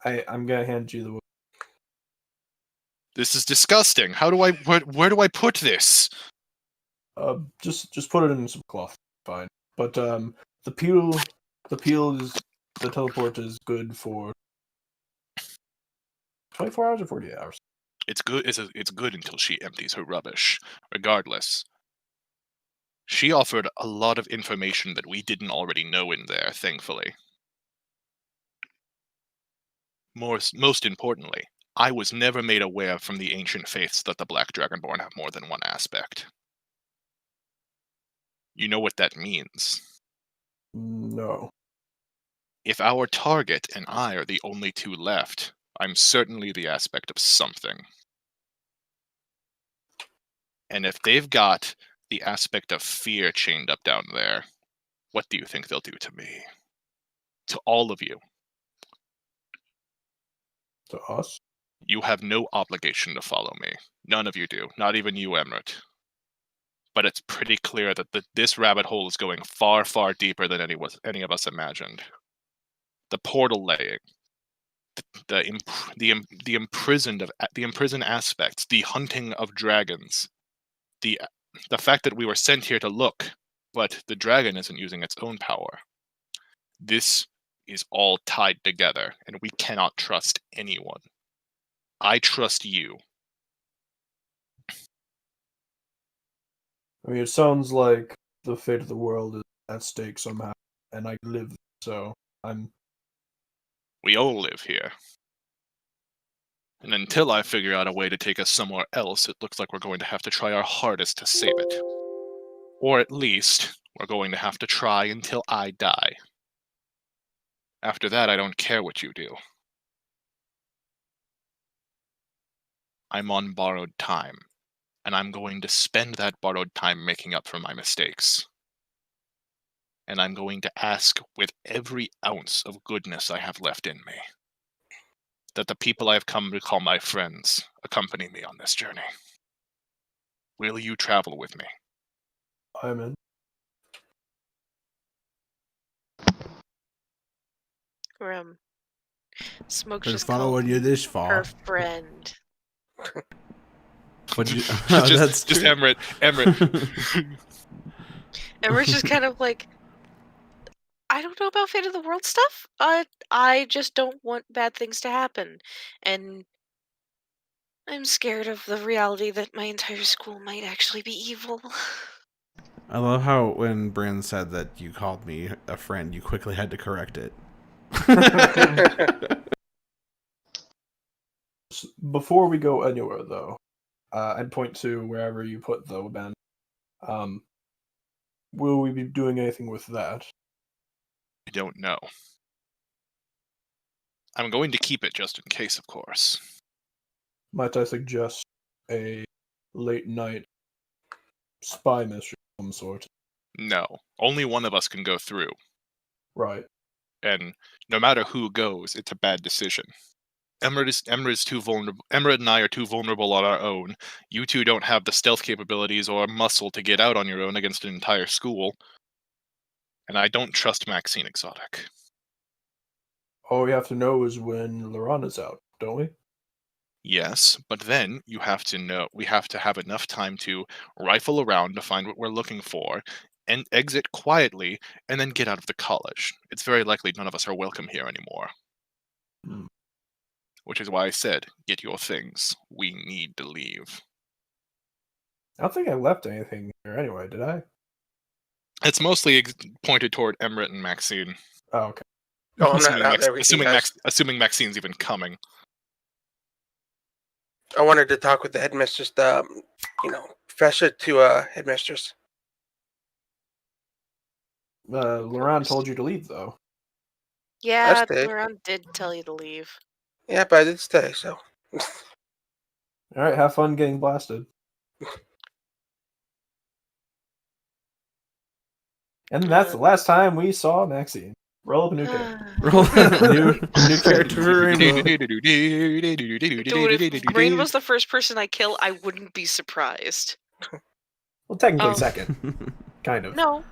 C: I'm gonna hand you the.
B: This is disgusting. How do I where do I put this?
C: Just put it in some cloth. Fine. But the peel is the teleport is good for 24 hours or 48 hours.
B: It's good. It's good until she empties her rubbish. Regardless, she offered a lot of information that we didn't already know in there. Thankfully, most importantly, I was never made aware from the ancient faiths that the Black Dragonborn have more than one aspect. You know what that means.
C: No.
B: If our target and I are the only two left, I'm certainly the aspect of something. And if they've got the aspect of fear chained up down there, what do you think they'll do to me? To all of you.
C: To us?
B: You have no obligation to follow me. None of you do. Not even you, Emret. But it's pretty clear that this rabbit hole is going far, far deeper than any of us imagined. The portal laying, the imprisoned aspects, the hunting of dragons, the fact that we were sent here to look, but the dragon isn't using its own power. This is all tied together, and we cannot trust anyone. I trust you.
C: I mean, it sounds like the fate of the world is at stake somehow, and I live, so
B: We all live here. And until I figure out a way to take us somewhere else, it looks like we're going to have to try our hardest to save it. Or at least, we're going to have to try until I die. After that, I don't care what you do. I'm on borrowed time, and I'm going to spend that borrowed time making up for my mistakes. And I'm going to ask with every ounce of goodness I have left in me that the people I have come to call my friends accompany me on this journey. Will you travel with me?
C: I'm in.
D: Smoke's
E: Been
D: just
E: following
D: called
E: you this
D: her
E: far.
D: friend.
E: But you,
B: just
E: true.
B: Emret.
D: And we're just kind of like, I don't know about fate of the world stuff. I just don't want bad things to happen. And I'm scared of the reality that my entire school might actually be evil.
E: I love how when Bryn said that you called me a friend, you quickly had to correct it.
C: Before we go anywhere, though, I'd point to wherever you put the band. Will we be doing anything with that?
B: I don't know. I'm going to keep it just in case, of course.
C: Might I suggest a late night spy mission of some sort?
B: No, only one of us can go through,
C: Right.
B: and no matter who goes, it's a bad decision. Emerald is too vulnerable. Emerald and I are too vulnerable on our own. You two don't have the stealth capabilities or muscle to get out on your own against an entire school. And I don't trust Maxine Exotic.
C: All we have to know is when Laron is out, don't we?
B: Yes, but then we have to have enough time to rifle around to find what we're looking for, and exit quietly, and then get out of the college. It's very likely none of us are welcome here anymore.
C: Hmm.
B: Which is why I said, get your things. We need to leave.
C: I don't think I left anything here anyway, did I?
B: It's mostly pointed toward Emmerich and Maxine.
C: Oh, okay.
F: Oh, I'm not out there with you guys.
B: Assuming Maxine's even coming.
F: I wanted to talk with the headmistress, professor to headmistress.
C: Laron told you to leave, though.
D: Yeah,
F: stayed.
D: Laron did tell you to leave.
F: Yeah, but I did stay, so.
C: All right, have fun getting blasted. And that's the last time we saw Maxine. Roll up a new character.
E: Roll new character for Rainbow.
D: Dude, if Rainbow's the first person I kill, I wouldn't be surprised.
C: Well, technically
D: Oh.
C: second. Kind of.
D: No.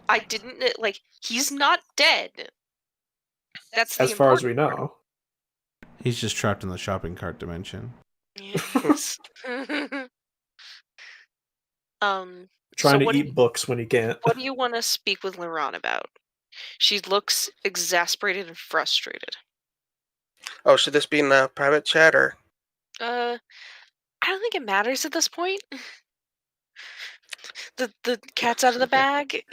D: I didn't, he's not dead. That's the
C: As far as
D: important
C: we know.
E: He's just trapped in the shopping cart dimension.
D: Yes.
C: Trying
D: so
C: to eat books when he can't.
D: what do you want to speak with Laron about? She looks exasperated and frustrated.
F: Oh, should this be in a private chat or?
D: I don't think it matters at this point. The cat's out of the bag.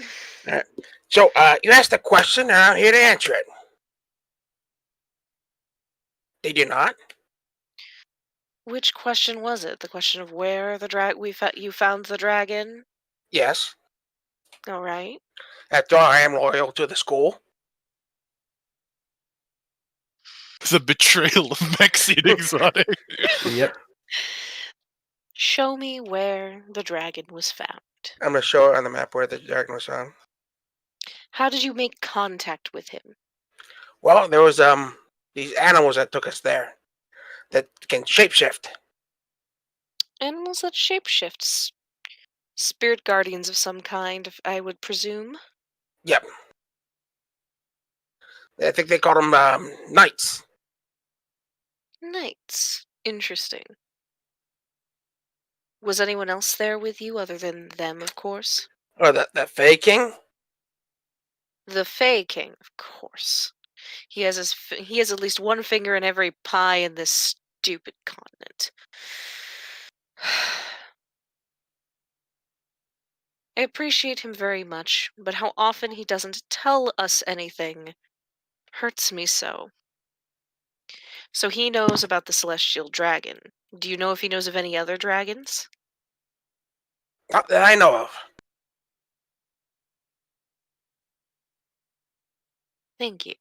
F: So, you asked a question, and I'm here to answer it. Did you not?
D: Which question was it? The question of where the you found the dragon?
F: Yes.
D: All right.
F: After all, I am loyal to the school.
B: The betrayal of Maxine Exotic.
C: Yep.
D: Show me where the dragon was found.
F: I'm going to show it on the map where the dragon was found.
D: How did you make contact with him?
F: Well, there was these animals that took us there that can shapeshift.
D: Animals that shapeshifts. Spirit guardians of some kind, I would presume.
F: Yep. I think they call them knights.
D: Knights. Interesting. Was anyone else there with you other than them, of course?
F: Or the Fey King?
D: The Fey King, of course. He has at least one finger in every pie in this stupid continent. I appreciate him very much, but how often he doesn't tell us anything hurts me so. So he knows about the celestial dragon. Do you know if he knows of any other dragons?
F: Not that I know of.
D: Thank you.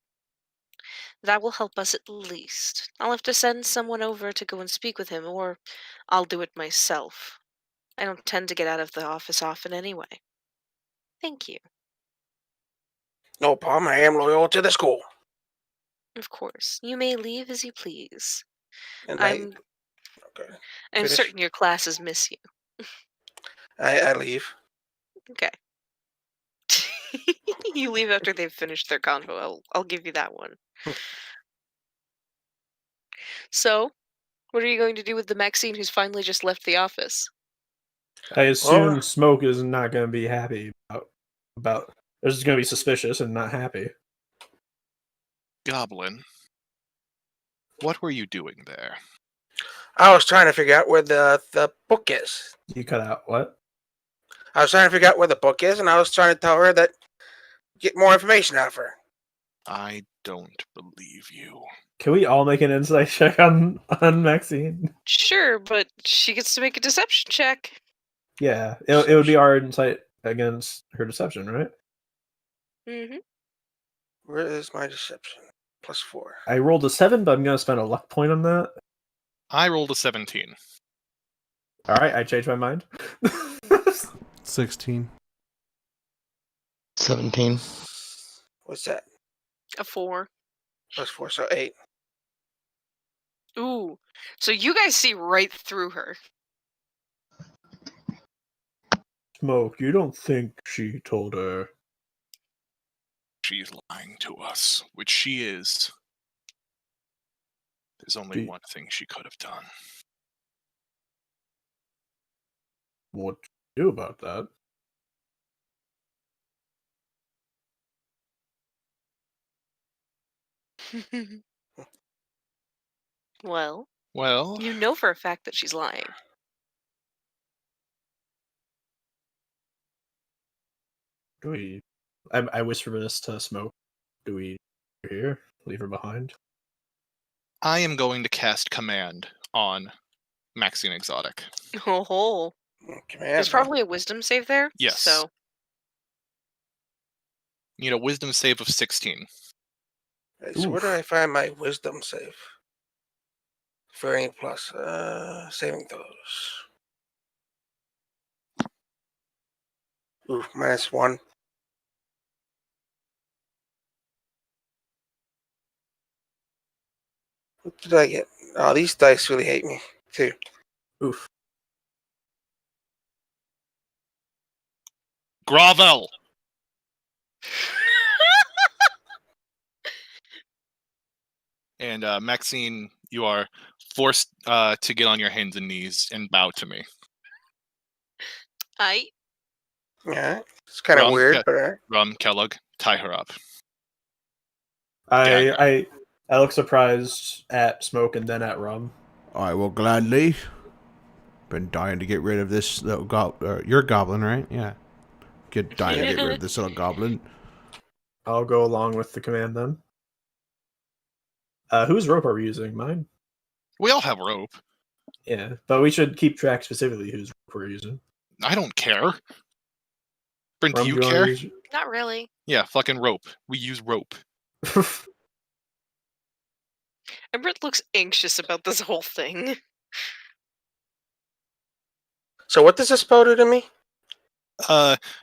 D: That will help us at least. I'll have to send someone over to go and speak with him, or I'll do it myself. I don't tend to get out of the office often anyway. Thank you.
F: No problem. I am loyal to the school.
D: Of course. You may leave as you please.
F: And
D: I'm
F: finish.
D: certain your classes miss you.
F: I leave.
D: Okay. You leave after they've finished their convo. I'll give you that one. So, what are you going to do with the Maxine who's finally just left the office?
C: I assume Smoke is not going to be happy about. They're just going to be suspicious and not happy.
B: Goblin, what were you doing there?
F: I was trying to figure out where the book is.
C: You cut out what?
F: I was trying to figure out where the book is, and I was trying to tell her that get more information out of her.
B: I don't believe you.
C: Can we all make an insight check on Maxine?
D: Sure, but she gets to make a deception check.
C: Yeah, it would be our insight against her deception, right?
D: Mm-hmm.
F: Where is my deception? +4.
C: I rolled a 7, but I'm going to spend a luck point on that.
B: I rolled a 17.
C: All right, I changed my mind.
E: 16.
A: 17.
F: What's that?
D: A 4.
F: Plus 4, so 8.
D: Ooh. So you guys see right through her.
C: Smoke, you don't think she told her?
B: She's lying to us, which she is. There's only
C: Do-
B: one thing she could have done.
C: What to do about that?
D: Well,
B: Well,
D: you know for a fact that she's lying.
C: Do we? I whisper this to Smoke. Do we here? Leave her behind?
B: I am going to cast command on Maxine Exotic.
D: Oh,
F: Command.
D: there's probably a wisdom save there.
B: Yes.
D: So
B: Need a wisdom save of 16.
F: Okay, so where do I find my wisdom save? For any plus, saving throws. Ooh, -1. What did I get? Oh, these dice really hate me, too.
C: Oof.
B: Gravel! And Maxine, you are forced to get on your hands and knees and bow to me.
D: I
F: Yeah, it's kind of
B: Rum,
F: weird, but
B: Kellogg, tie her up.
C: I look surprised at Smoke and then at Rum.
E: I will gladly. Been dying to get rid of this little you're a goblin, right? Yeah. Dying to get rid of this little goblin.
C: I'll go along with the command then. Whose rope are we using? Mine?
B: We all have rope.
C: Yeah, but we should keep track specifically whose rope we're using.
B: I don't care. Brent, do
C: Rum,
B: you
C: wanna
B: care?
C: use-
D: not really.
B: Yeah, fucking rope. We use rope.
D: And Britt looks anxious about this whole thing.
F: so what does this spell do to me?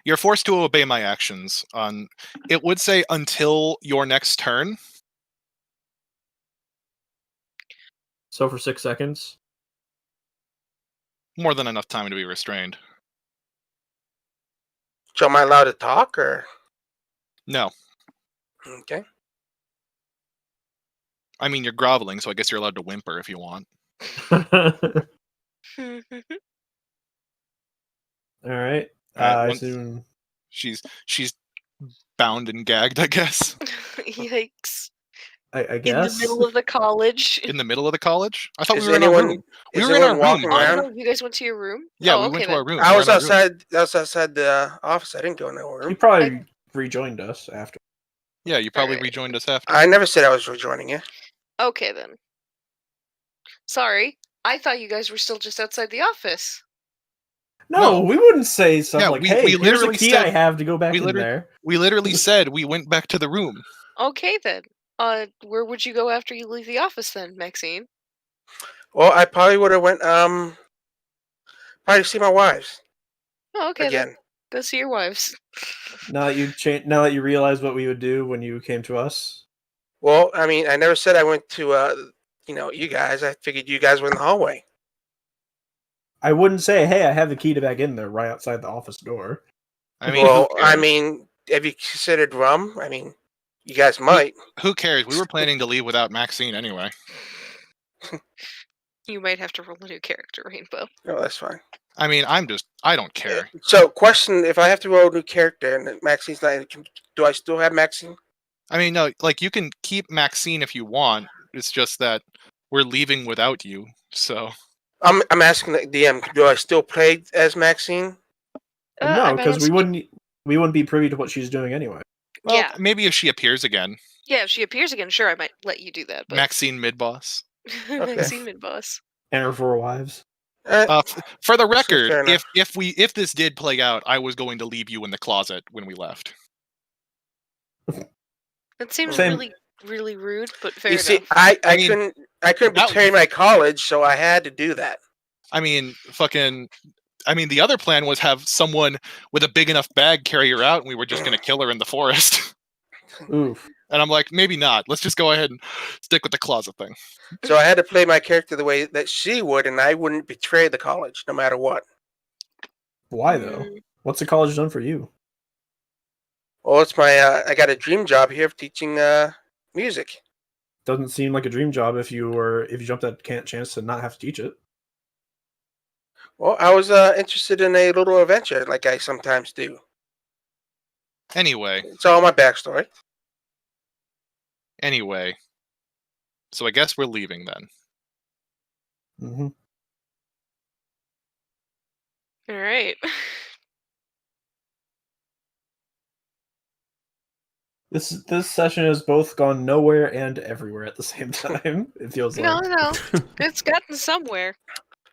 B: You're forced to obey my actions. It would say until your next turn.
C: So for 6 seconds.
B: More than enough time to be restrained.
F: So am I allowed to talk, or?
B: No.
F: Okay.
B: I mean, you're groveling, so I guess you're allowed to whimper if you want.
C: All right.
B: Alright,
C: I
B: once-
C: assume.
B: She's bound and gagged, I guess.
D: Yikes.
C: I
D: In
C: guess.
D: the middle of the college.
B: In the middle of the college? I thought
F: Is
B: we were in our
F: anyone-
B: room. We
F: Is
B: were in our
F: anyone walking
B: room.
D: Oh,
F: around?
D: no, you guys went to your room?
B: Yeah,
D: Oh,
B: we
D: okay
B: went to
D: then.
B: our room.
F: I
B: We're
F: was
B: in our room.
F: outside. I was outside the office. I didn't go in that
C: You
F: room.
C: probably rejoined us after.
B: Yeah, you probably
D: Alright.
B: rejoined us after.
F: I never said I was rejoining you.
D: Okay then. Sorry, I thought you guys were still just outside the office.
C: No,
B: No.
C: we wouldn't say something
B: Yeah,
C: like,
B: we
C: "Hey, here's a
B: literally
C: key
B: said-
C: I have to go back
B: we
C: in
B: literally-
C: there."
B: We literally said we went back to the room.
D: Okay then. Where would you go after you leave the office then, Maxine?
F: Well, I probably would have went. Probably see my wives
D: Oh, okay then.
F: again.
D: Go see your wives.
C: Now that you realize what we would do when you came to us.
F: Well, I mean, I never said I went to. You guys. I figured you guys were in the hallway.
C: I wouldn't say, "Hey, I have the key to back in there," right outside the office door.
B: I mean,
F: Well,
B: who
F: I
B: cares?
F: mean, have you considered rum? I mean, you guys might.
B: Who cares? We were planning to leave without Maxine anyway.
D: You might have to roll a new character, Rainbow.
F: No, that's fine.
B: I mean, I don't care.
F: So, question: if I have to roll a new character and Maxine's not, do I still have Maxine?
B: I mean, no, like you can keep Maxine if you want. It's just that we're leaving without you. So
F: I'm asking the DM. Do I still play as Maxine?
C: No,
D: I'm
C: because
D: asking-
C: we wouldn't be privy to what she's doing anyway.
B: well,
D: Yeah.
B: maybe if she appears again,
D: Yeah, if she appears again, sure, I might let you do that. But
B: Maxine mid-boss.
D: Maxine mid-boss.
C: And her 4 wives.
B: For the record,
F: fair enough.
B: if this did play out, I was going to leave you in the closet when we left.
D: That seems
C: Same.
D: really, really rude, but fair
F: You
D: enough.
F: see, I
B: mean,
F: couldn't
B: that-
F: betray my college, so I had to do that.
B: I mean, fucking I mean, the other plan was have someone with a big enough bag carry her out, and we were just going to kill her in the forest.
C: Oof.
B: And I'm like, maybe not. Let's just go ahead and stick with the closet thing.
F: So I had to play my character the way that she would, and I wouldn't betray the college no matter what.
C: Why though? What's the college done for you?
F: Well, it's my I got a dream job here of teaching music.
C: Doesn't seem like a dream job if you jumped that chance to not have to teach it.
F: Well, I was interested in a little adventure, like I sometimes do.
B: Anyway,
F: It's all my backstory.
B: so I guess we're leaving then.
C: Mm-hmm.
D: All right.
C: This session has both gone nowhere and everywhere at the same time. It feels
D: No,
C: like.
D: no, it's gotten somewhere.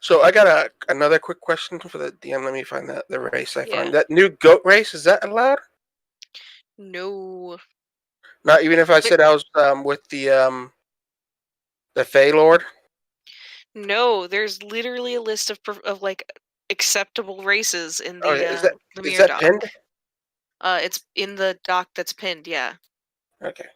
F: So I got another quick question for the DM. Let me find the race I
D: Yeah.
F: find. That new goat race, is that allowed?
D: No.
F: Not even if I said I was with the Fey Lord?
D: No, there's literally a list of like acceptable races in
F: Oh,
D: the
F: is that
D: Lumiere doc.
F: pinned?
D: It's in the doc that's pinned. Yeah.
F: Okay.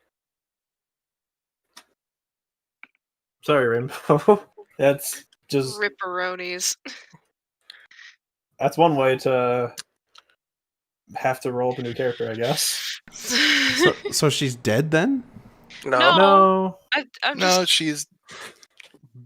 C: Sorry, Rainbow. That's just
D: Ripperonis.
C: that's one way to have to roll up a new character, I guess.
E: So she's dead then?
F: No.
C: No.
D: I'm
B: No,
D: just.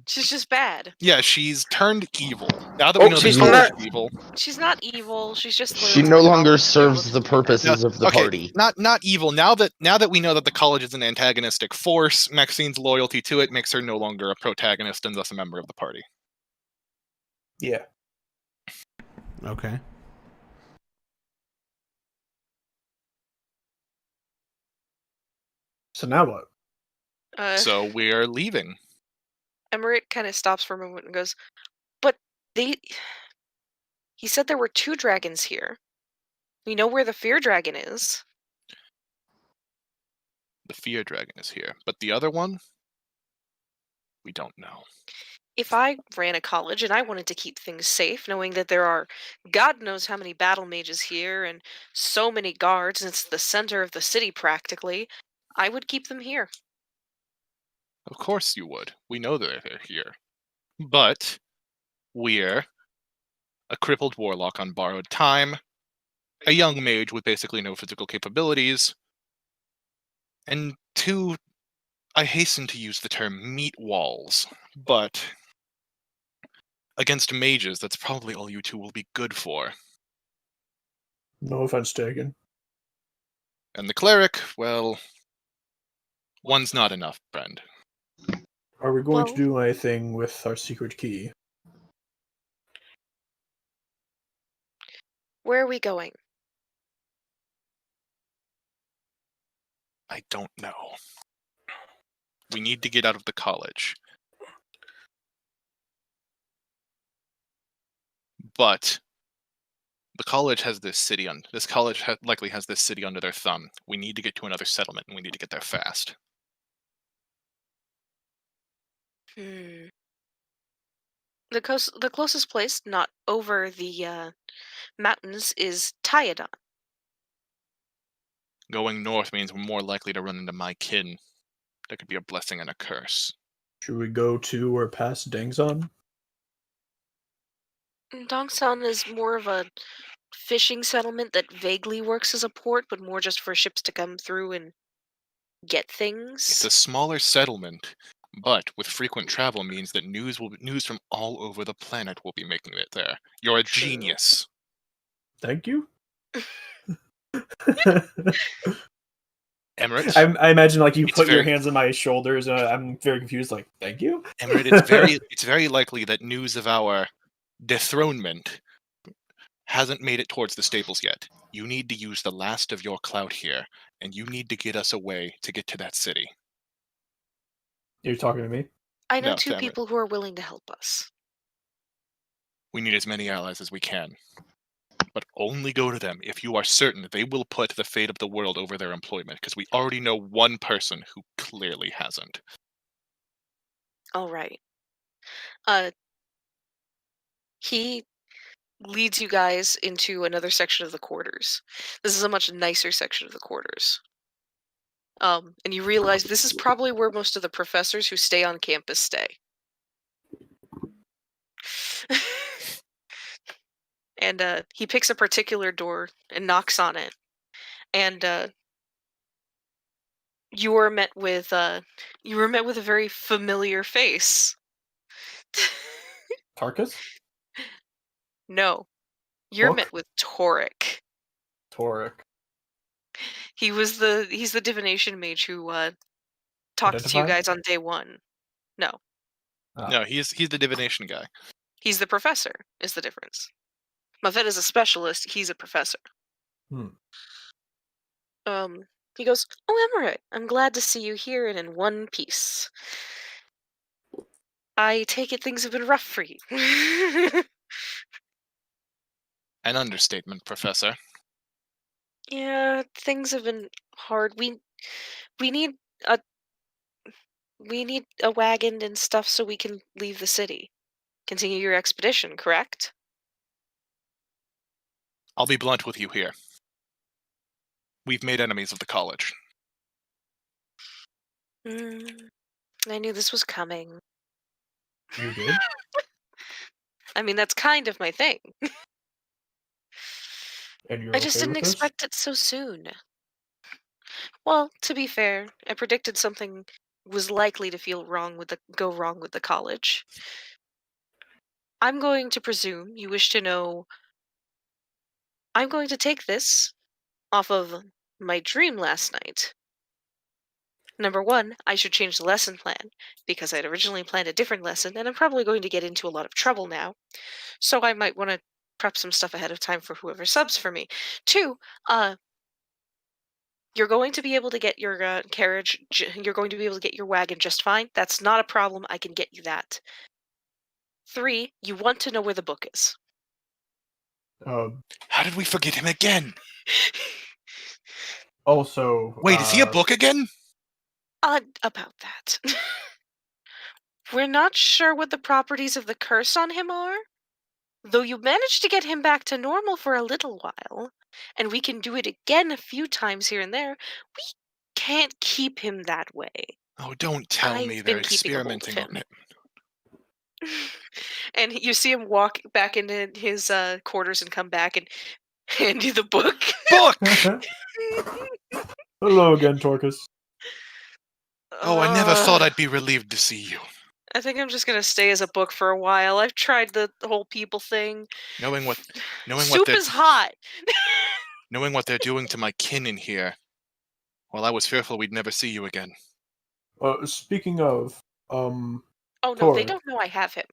D: She's just bad.
B: Yeah, she's turned evil. Now that we know the
F: she's
B: college
F: not-
B: is evil.
D: She's not evil. She's just.
A: She
D: loyal
A: no
D: to the
A: longer
D: college and
A: serves
D: looks
A: the
D: for-
A: purposes of the
B: Okay,
A: party.
B: not evil. Now that we know that the college is an antagonistic force, Maxine's loyalty to it makes her no longer a protagonist and thus a member of the party.
C: Yeah.
E: Okay.
C: So now what?
B: So we're leaving.
D: Emerit kind of stops for a moment and goes, "But they." He said there were 2 dragons here. We know where the fear dragon is.
B: The fear dragon is here, but the other one, we don't know.
D: If I ran a college and I wanted to keep things safe, knowing that there are God knows how many battle mages here and so many guards, and it's the center of the city practically, I would keep them here.
B: Of course you would. We know that they're here. But we're a crippled warlock on borrowed time, a young mage with basically no physical capabilities, and 2, I hasten to use the term meat walls, but against mages, that's probably all you 2 will be good for.
C: No offense taken.
B: And the cleric, well, one's not enough, friend.
C: Are we going
D: Well-
C: to do anything with our secret key?
D: Where are we going?
B: I don't know. We need to get out of the college. But the college has this city on. This college likely has this city under their thumb. We need to get to another settlement, and we need to get there fast.
D: The closest place, not over the mountains, is Tayadon.
B: Going north means we're more likely to run into my kin. That could be a blessing and a curse.
C: Should we go to or past Dangzon?
D: Dongsan is more of a fishing settlement that vaguely works as a port, but more just for ships to come through and get
B: It's
D: things.
B: a smaller settlement, but with frequent travel means that news from all over the planet will be making it there. You're a
D: True.
B: genius.
C: Thank you.
B: Emirate,
C: I imagine like you
B: It's
C: put your
B: very-
C: hands on my shoulders. I'm very confused. Like, thank you.
B: Emirate, it's very likely that news of our dethronement hasn't made it towards the stables yet. You need to use the last of your clout here, and you need to get us away to get to that city.
C: You're talking to me.
D: I know
B: No,
D: 2
B: damn it.
D: people who are willing to help us.
B: We need as many allies as we can. But only go to them if you are certain that they will put the fate of the world over their employment, because we already know one person who clearly hasn't.
D: All right. He leads you guys into another section of the quarters. This is a much nicer section of the quarters. And you realize this is probably where most of the professors who stay on campus stay. And he picks a particular door and knocks on it. And you were met with a very familiar face.
C: Tarkus?
D: No, you're
C: Book?
D: met with Toric.
C: Toric.
D: He's the divination mage who talked to you
C: Identify?
D: guys on day 1. No,
B: No, he's the divination guy.
D: he's the professor. Is the difference? Muffet is a specialist. He's a professor.
C: Hmm.
D: He goes, "Oh, Emirate, I'm glad to see you here and in one piece. I take it things have been rough for you."
B: An understatement, Professor.
D: Yeah, things have been hard. We need a wagon and stuff so we can leave the city. Continue your expedition, correct?
B: I'll be blunt with you here. We've made enemies of the college.
D: I knew this was coming.
C: You did?
D: I mean, that's kind of my thing.
C: And you're
D: I just
C: okay
D: didn't
C: with this?
D: expect it so soon. Well, to be fair, I predicted something was likely to go wrong with the college. I'm going to presume you wish to know. I'm going to take this off of my dream last night. Number 1, I should change the lesson plan because I'd originally planned a different lesson and I'm probably going to get into a lot of trouble now. So I might want to prep some stuff ahead of time for whoever subs for me. 2, you're going to be able to get your you're going to be able to get your wagon just fine. That's not a problem. I can get you that. 3, you want to know where the book is.
B: How did we forget him again?
C: Also,
B: Wait, is he a book again?
D: About that. We're not sure what the properties of the curse on him are, though you managed to get him back to normal for a little while, and we can do it again a few times here and there. We can't keep him that way.
B: Oh, don't tell me
D: I've
B: they're
D: been keeping a hold of
B: experimenting on
D: him.
B: it.
D: And you see him walk back into his quarters and come back and hand you the book.
B: Book!
C: Hello again, Torcus.
B: Oh, I never thought I'd be relieved to see you.
D: I think I'm just gonna stay as a book for a while. I've tried the whole people thing.
B: Knowing what
D: Soup is hot.
B: Knowing what they're doing to my kin in here. Well, I was fearful we'd never see you again.
C: Speaking of,
D: Oh no, they
C: Toric.
D: don't know I have him.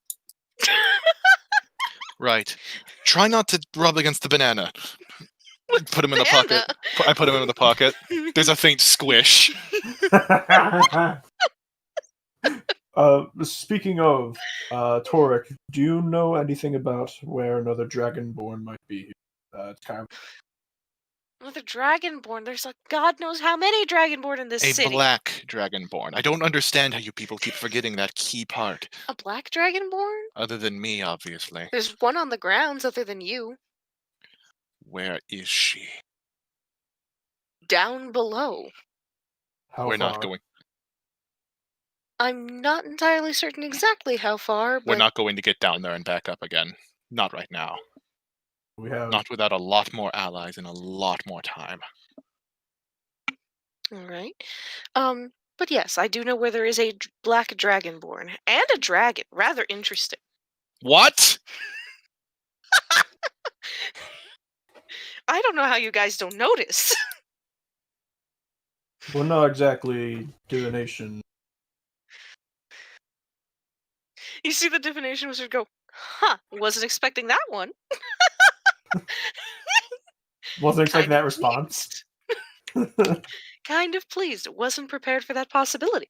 B: Right. Try not to rub against the banana. Put him in the pocket. I put him in the pocket. There's a faint squish.
C: Speaking of, Toric, do you know anything about where another Dragonborn might be? It's kind of
D: Another Dragonborn. There's like God knows how many Dragonborn in this
B: A
D: city.
B: black dragonborn. I don't understand how you people keep forgetting that key part.
D: A black Dragonborn?
B: Other than me, obviously.
D: There's one on the grounds other than you.
B: Where is she?
D: Down below.
C: how
B: We're
C: far?
B: not going.
D: I'm not entirely certain exactly how far, but
B: We're not going to get down there and back up again. Not right now.
C: We have
B: Not without a lot more allies and a lot more time.
D: all right. But yes, I do know where there is a black Dragonborn and a dragon. Rather interesting.
B: What?
D: I don't know how you guys don't notice.
C: We're not exactly divination.
D: You see the divination wizard go, "Huh, wasn't expecting that one."
C: Wasn't expecting
D: Kind
C: that
D: of
C: response.
D: pleased. Kind of pleased. Wasn't prepared for that possibility.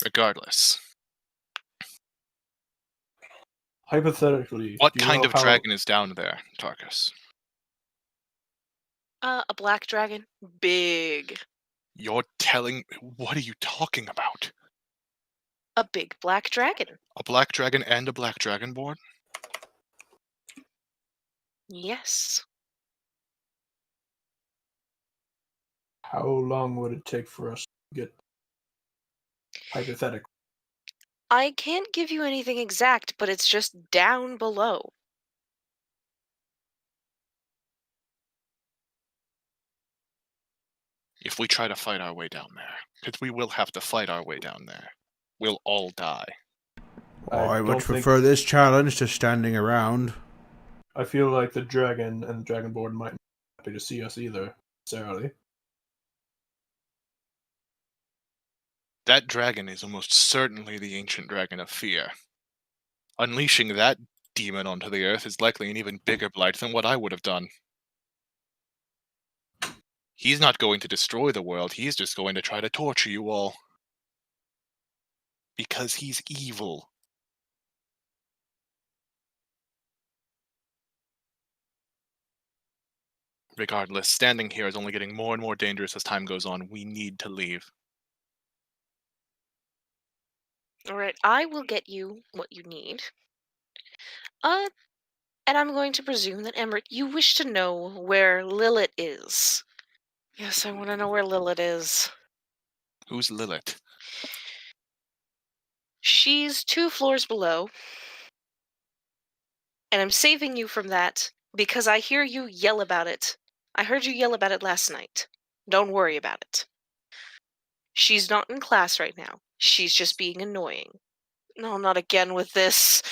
B: Regardless.
C: Hypothetically,
B: What
C: do you
B: kind
C: know
B: of
C: how-
B: dragon is down there, Tarkus?
D: A black dragon. Big.
B: You're telling... What are you talking about?
D: A big black dragon.
B: A black dragon and a black dragonborn?
D: Yes.
C: How long would it take for us to get hypothetical?
D: I can't give you anything exact, but it's just down below.
B: If we try to fight our way down there, because we will have to fight our way down there, we'll all die.
E: I
C: don't
E: much
C: think-
E: prefer this challenge to standing around.
C: I feel like the dragon and the dragonborn might not be happy to see us either, necessarily.
B: That dragon is almost certainly the ancient dragon of fear. Unleashing that demon onto the earth is likely an even bigger blight than what I would have done. He's not going to destroy the world, he's just going to try to torture you all. Because he's evil. Regardless, standing here is only getting more and more dangerous as time goes on. We need to leave.
D: Alright, I will get you what you need. And I'm going to presume that, Emmerich, you wish to know where Lilith is. Yes, I want to know where Lilith is.
B: Who's Lilith?
D: She's 2 floors below. And I'm saving you from that because I hear you yell about it. I heard you yell about it last night. Don't worry about it. She's not in class right now. She's just being annoying. No, not again with this.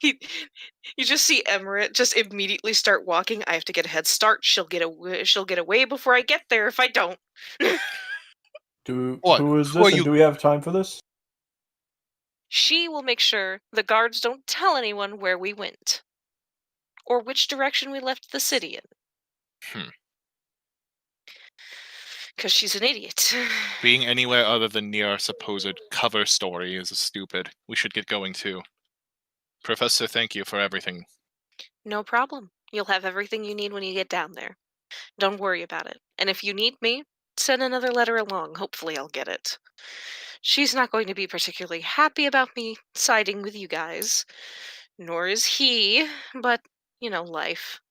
D: You just see Emmerich just immediately start walking. I have to get a head start. She'll get away before I get there if I don't.
B: What?
C: Who is
B: Who are
C: this,
B: you-
C: and do we have time for this?
D: She will make sure the guards don't tell anyone where we went. Or which direction we left the city in. Because she's an idiot.
B: Being anywhere other than near our supposed cover story is stupid. We should get going too. Professor, thank you for everything.
D: No problem. You'll have everything you need when you get down there. Don't worry about it. And if you need me, send another letter along. Hopefully I'll get it. She's not going to be particularly happy about me siding with you guys. Nor is he. But, life.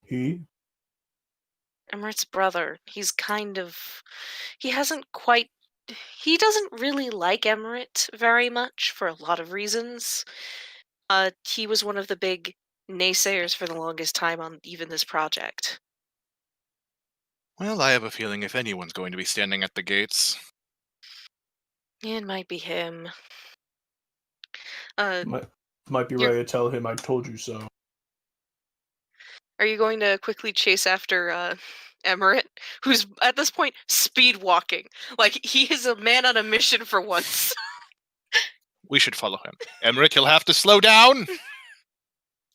C: He?
D: Emmerich brother. He doesn't really like Emmerich very much for a lot of reasons. He was one of the big naysayers for the longest time on even this project.
B: Well, I have a feeling if anyone's going to be standing at the gates...
D: It might be him.
C: Might be
D: You're-
C: ready to tell him I told you so.
D: Are you going to quickly chase after Emmerich, who's at this point speed walking? Like, he is a man on a mission for once.
B: We should follow him. Emmerich, you'll have to slow down!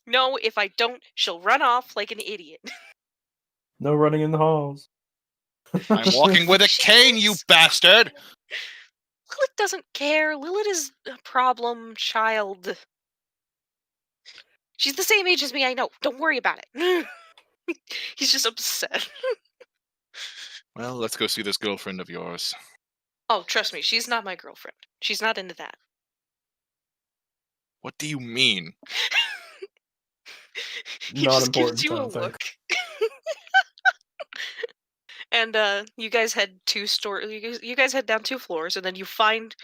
D: No, if I don't, she'll run off like an idiot.
C: No running in the halls.
B: I'm walking with a cane, you bastard!
D: Lilith doesn't care. Lilith is a problem child. She's the same age as me, I know. Don't worry about it. He's just upset.
B: Well, let's go see this girlfriend of yours.
D: Oh, trust me, she's not my girlfriend. She's not into that.
B: What do you mean?
D: He
C: Not
D: just
C: important,
D: gives you
C: I
D: a
C: don't think.
D: look. And you guys head you guys head down 2 floors, and then you find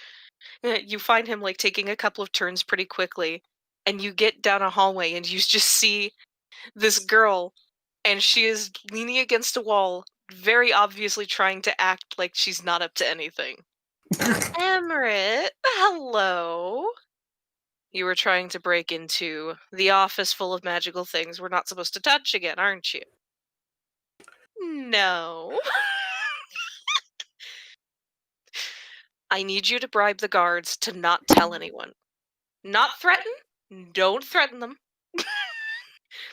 D: him like taking a couple of turns pretty quickly, and you get down a hallway and you just see this girl, and she is leaning against a wall, very obviously trying to act like she's not up to anything. Emmerich, hello. You were trying to break into the office full of magical things we're not supposed to touch again, aren't you? No. I need you to bribe the guards to not tell anyone. Not threaten? Don't threaten them.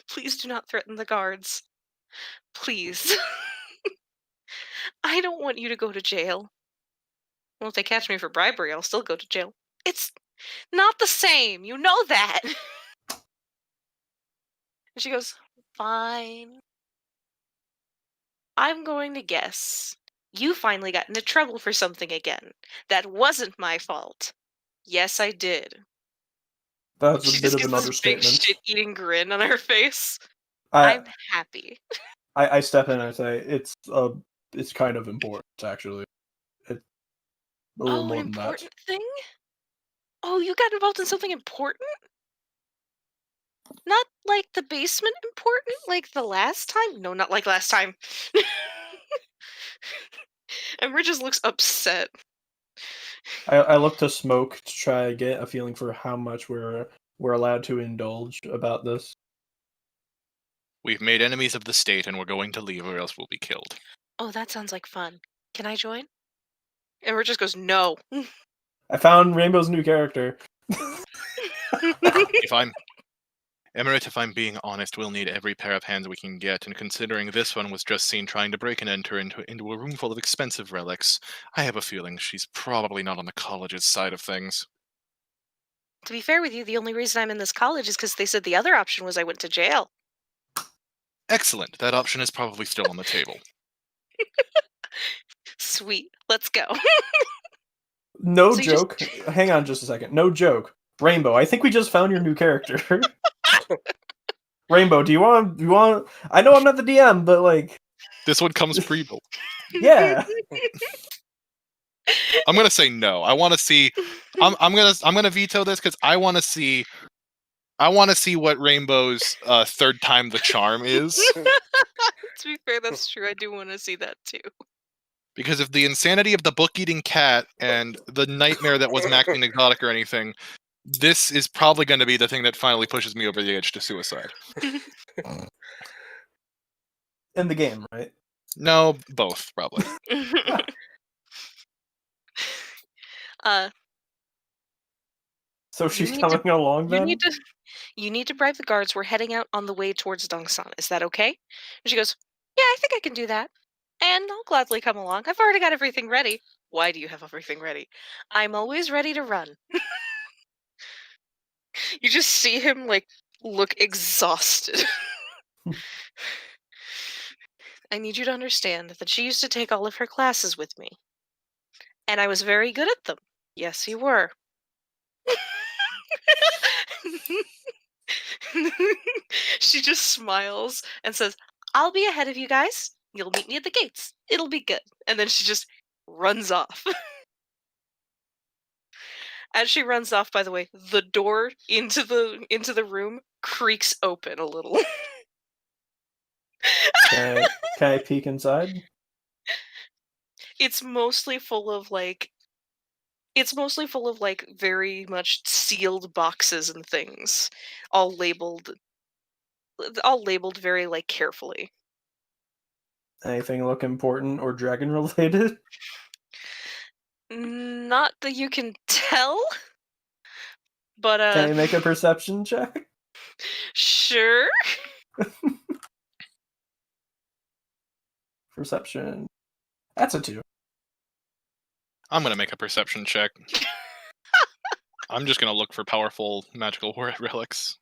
D: Please do not threaten the guards. Please. I don't want you to go to jail. Well, if they catch me for bribery, I'll still go to jail. It's not the same. You know that. And she goes, fine. I'm going to guess you finally got into trouble for something again. That wasn't my fault. Yes, I did.
C: That's
D: She
C: a bit
D: just
C: of
D: gets
C: an
D: this big
C: understatement.
D: shit-eating grin on her face.
C: I,
D: I'm happy.
C: I step in and I say it's kind of important actually. It, a little
D: Oh,
C: more
D: an
C: than that.
D: important thing? Oh, you got involved in something important? Not like the basement important, like the last time? No, not like last time. Ember just looks upset.
C: I look to Smoke to try to get a feeling for how much we're allowed to indulge about this.
B: We've made enemies of the state and we're going to leave or else we'll be killed.
D: Oh, that sounds like fun. Can I join? Ember just goes, no.
C: I found Rainbow's new character.
B: If I'm Emirate, if I'm being honest, we'll need every pair of hands we can get, and considering this one was just seen trying to break and enter into a room full of expensive relics, I have a feeling she's probably not on the college's side of things.
D: To be fair with you, the only reason I'm in this college is because they said the other option was I went to jail.
B: Excellent. That option is probably still on the table.
D: Sweet. Let's go.
C: No
D: So you just-
C: joke. Hang on just a second. No joke. Rainbow, I think we just found your new character. Rainbow, do you want I know I'm not the DM, but like
B: This one comes pre-built.
C: yeah.
B: I'm gonna say no. I want to see. I'm gonna veto this because I want to see. I want to see what Rainbow's third time the charm is.
D: To be fair, that's true. I do want to see that too.
B: Because if the insanity of the book-eating cat and the nightmare that was Maxine Exotic or anything, this is probably going to be the thing that finally pushes me over the edge to suicide.
C: In the game, right?
B: No, both probably.
D: uh,
C: So she's
D: need
C: coming along
D: you
C: then?
D: need to bribe the guards. We're heading out on the way towards Dongsan. Is that okay? And she goes, yeah, I think I can do that. And I'll gladly come along. I've already got everything ready. Why do you have everything ready? I'm always ready to run. You just see him, like, look exhausted. I need you to understand that she used to take all of her classes with me. And I was very good at them. Yes, you were. She just smiles and says, I'll be ahead of you guys. You'll meet me at the gates. It'll be good. And then she just runs off. As she runs off, by the way, the door into the room creaks open a little.
C: Can I peek inside?
D: It's mostly full of like very much sealed boxes and things, all labeled very like carefully.
C: Anything look important or dragon related?
D: Not that you can tell, but
C: Can I make a perception check?
D: sure.
C: Perception. That's a 2.
B: I'm gonna make a perception check. I'm just gonna look for powerful magical relics.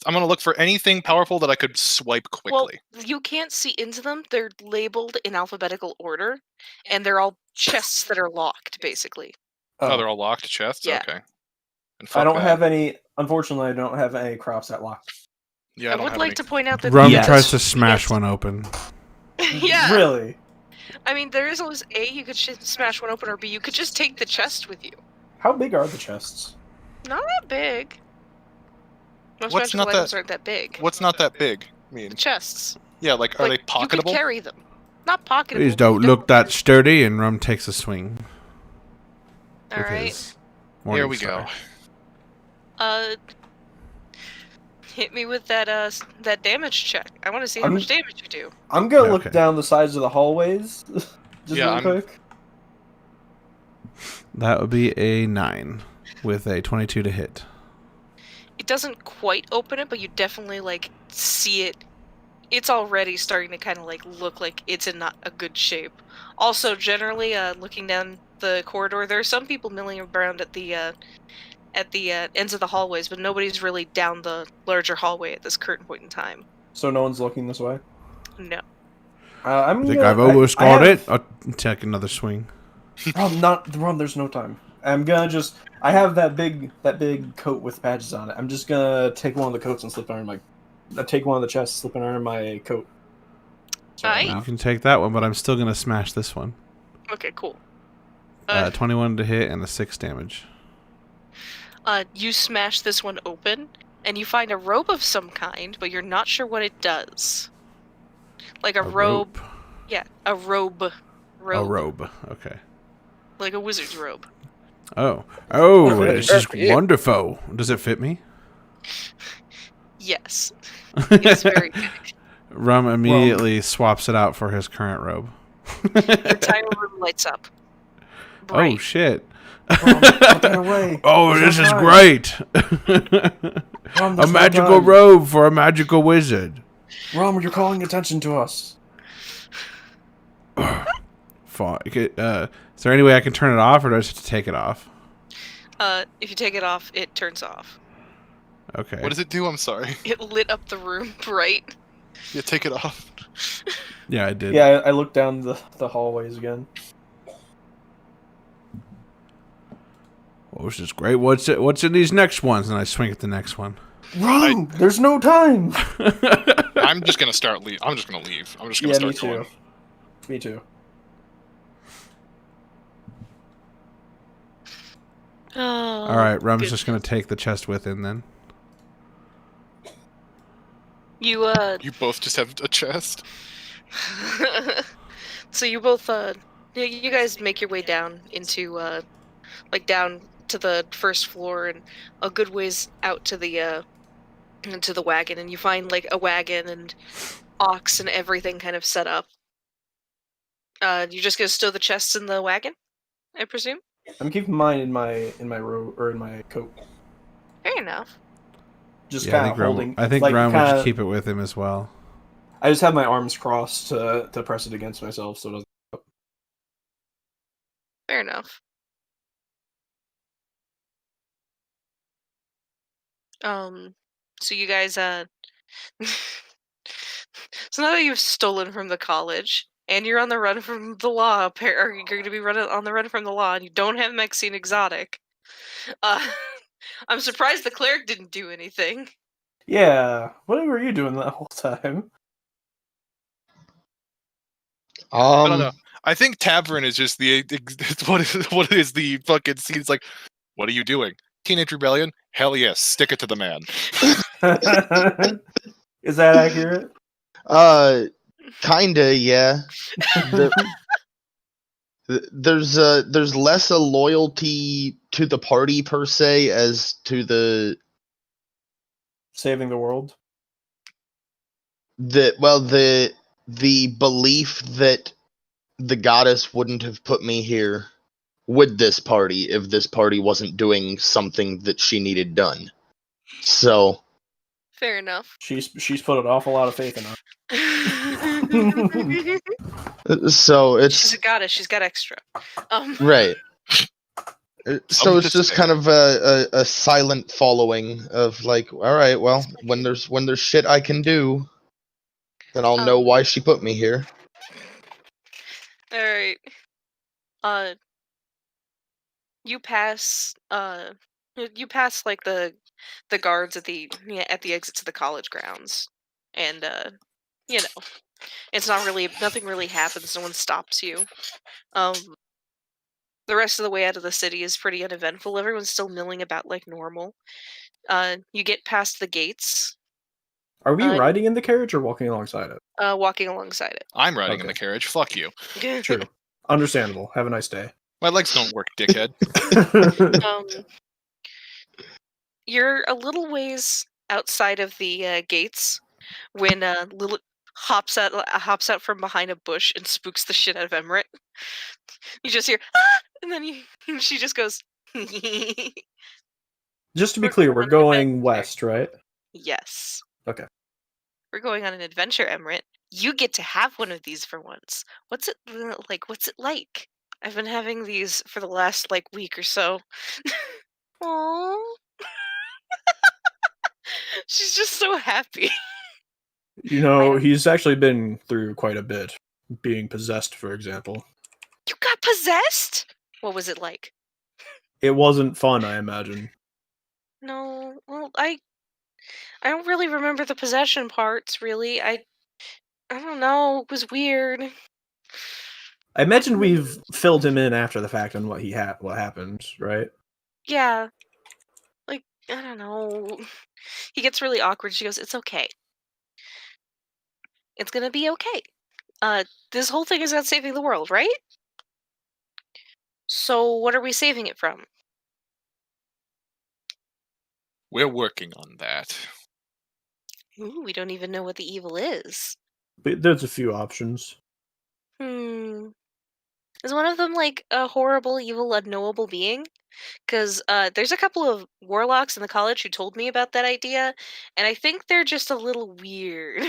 B: I'm gonna look for anything powerful that I could swipe quickly.
D: Well, you can't see into them. They're labeled in alphabetical order, and they're all chests that are locked, basically.
B: Oh, they're all locked chests?
D: Yeah.
B: Okay. And
C: I don't
B: that.
C: have any. Unfortunately, I don't have any crops that lock.
B: Yeah,
D: I would like to point out that
E: Rum
G: Yes.
E: tries to smash one open.
D: yeah.
C: Really?
D: I mean, there is always A, you could smash one open, or B, you could just take the chest with you.
C: How big are the chests?
D: Not that big. Most
B: What's
D: magical
B: not
D: items
B: that-
D: aren't that big.
B: What's not that big? I mean,
D: The chests.
B: yeah, like, are
D: Like,
B: they pocketable?
D: You could carry them. Not pocketable.
E: Please
D: but you
E: don't look that sturdy, and Rum takes a swing.
D: All
E: with
D: right.
E: his
B: Here we
E: Morningstar.
B: go.
D: Hit me with that that damage check. I want to see how
C: I'm-
D: much damage you do.
C: I'm gonna look
E: Okay.
C: down the sides of the hallways. Just
B: Yeah,
C: real
B: I'm-
C: quick.
E: That would be a 9 with a 22 to hit.
D: It doesn't quite open it, but you definitely like see it. It's already starting to kind of like look like it's in not a good shape. Also, generally, looking down the corridor, there are some people milling around at at the ends of the hallways, but nobody's really down the larger hallway at this current point in time.
C: So no one's looking this way.
D: No.
C: I'm
E: I think
C: gonna,
E: I've almost
C: I
E: got
C: have-
E: it. I'll take another swing.
C: Ron, there's no time. I'm gonna just. I have that big coat with patches on it. I'm just gonna take one of the coats and slip it under my. Take one of the chests, slip it under my coat.
D: Aye.
E: You can take that one, but I'm still gonna smash this one.
D: Okay, cool.
E: 21 to hit and a 6 damage.
D: You smash this one open, and you find a robe of some kind, but you're not sure what it does. Like a robe.
E: rope.
D: Yeah, a robe.
E: A robe. Okay.
D: Like a wizard's robe.
E: Oh,
C: Okay.
E: this is wonderful. Does it fit me?
D: Yes. It's very big.
E: Rum immediately swaps it out for his current robe.
D: The entire room lights up.
E: Oh
D: Bright.
E: shit!
C: Ron, put that away.
E: Oh,
C: There's
E: this
C: no
E: is
C: time.
E: great!
C: Ron,
E: A
C: there's no
E: magical
C: time.
E: robe for a magical wizard.
C: Ron, you're calling attention to us.
E: Fuck. Is there any way I can turn it off, or do I just have to take it off?
D: If you take it off, it turns off.
E: Okay.
B: What does it do? I'm sorry.
D: It lit up the room bright.
B: Yeah, take it off.
E: Yeah, I did.
C: Yeah, I looked down the hallways again.
E: Oh, this is great. What's in these next ones? And I swing at the next one.
C: Ron, there's no time.
B: I'm just gonna start leave. I'm just gonna leave. I'm just gonna
C: Yeah, me
B: start going.
C: too. Me too.
D: Oh,
E: All right, Rum's
D: good.
E: just gonna take the chest with him then.
D: You
B: You both just have a chest.
D: so you both you guys make your way down into like down to the first floor and a good ways out to the wagon, and you find like a wagon and ox and everything kind of set up. You're just gonna stow the chests in the wagon, I presume?
C: I'm keeping mine in my robe or in my coat.
D: Fair enough.
C: Just
E: Yeah,
C: kind of holding.
E: I think
C: like,
E: Rum would
C: kinda-
E: just keep it with him as well.
C: I just have my arms crossed to press it against myself, so it doesn't.
D: Fair enough. So you guys so now that you've stolen from the college and you're on the run from the law, or you're going to be on the run from the law, and you don't have Maxine Exotic. I'm surprised the cleric didn't do anything.
C: Yeah, what were you doing that whole time?
B: I don't know. I think tavern is just the what is the fucking scene? It's like, what are you doing? Teenage rebellion? Hell yes, stick it to the man.
C: Is that accurate?
A: Kinda, yeah. There's less a loyalty to the party per se as to the
C: Saving the world.
A: the belief that the goddess wouldn't have put me here with this party if this party wasn't doing something that she needed done. So
D: Fair enough.
C: She's put an awful lot of faith in us.
A: so
D: She's
A: it's
D: a goddess. She's got extra.
A: right. So
B: I'm
A: it's just kind of a silent following of like, all right, well, when there's shit I can do, then I'll know why she put me here.
D: All right. You pass. You pass like the guards at the exit to the college grounds, and you know, it's nothing really happens. No one stops you. The rest of the way out of the city is pretty uneventful. Everyone's still milling about like normal. You get past the gates,
C: Are we riding in the carriage or walking alongside it?
D: walking alongside it.
B: I'm riding in
C: Okay.
B: the carriage. Fuck you.
C: True. Understandable. Have a nice day.
B: My legs don't work, dickhead.
D: You're a little ways outside of the gates when Lilith hops out from behind a bush and spooks the shit out of Emmerich. You just hear, ah! And then she just goes,
C: Just to be clear, we're going west, right?
D: yes.
C: Okay.
D: We're going on an adventure, Emmerich. You get to have one of these for once. What's it like? I've been having these for the last like week or so. Aww. She's just so happy.
C: You know, he's actually been through quite a bit. Being possessed, for example.
D: You got possessed? What was it like?
C: It wasn't fun, I imagine.
D: No, well, I don't really remember the possession parts, really. I don't know, it was weird.
C: I imagine we've filled him in after the fact on what happened, right?
D: Yeah. Like, I don't know. He gets really awkward. She goes, "It's okay. It's gonna be okay. This whole thing is about saving the world, right? So what are we saving it from?"
B: We're working on that.
D: Ooh, we don't even know what the evil is.
C: But there's a few options.
D: Is one of them like a horrible, evil, unknowable being? Because there's a couple of warlocks in the college who told me about that idea, and I think they're just a little weird.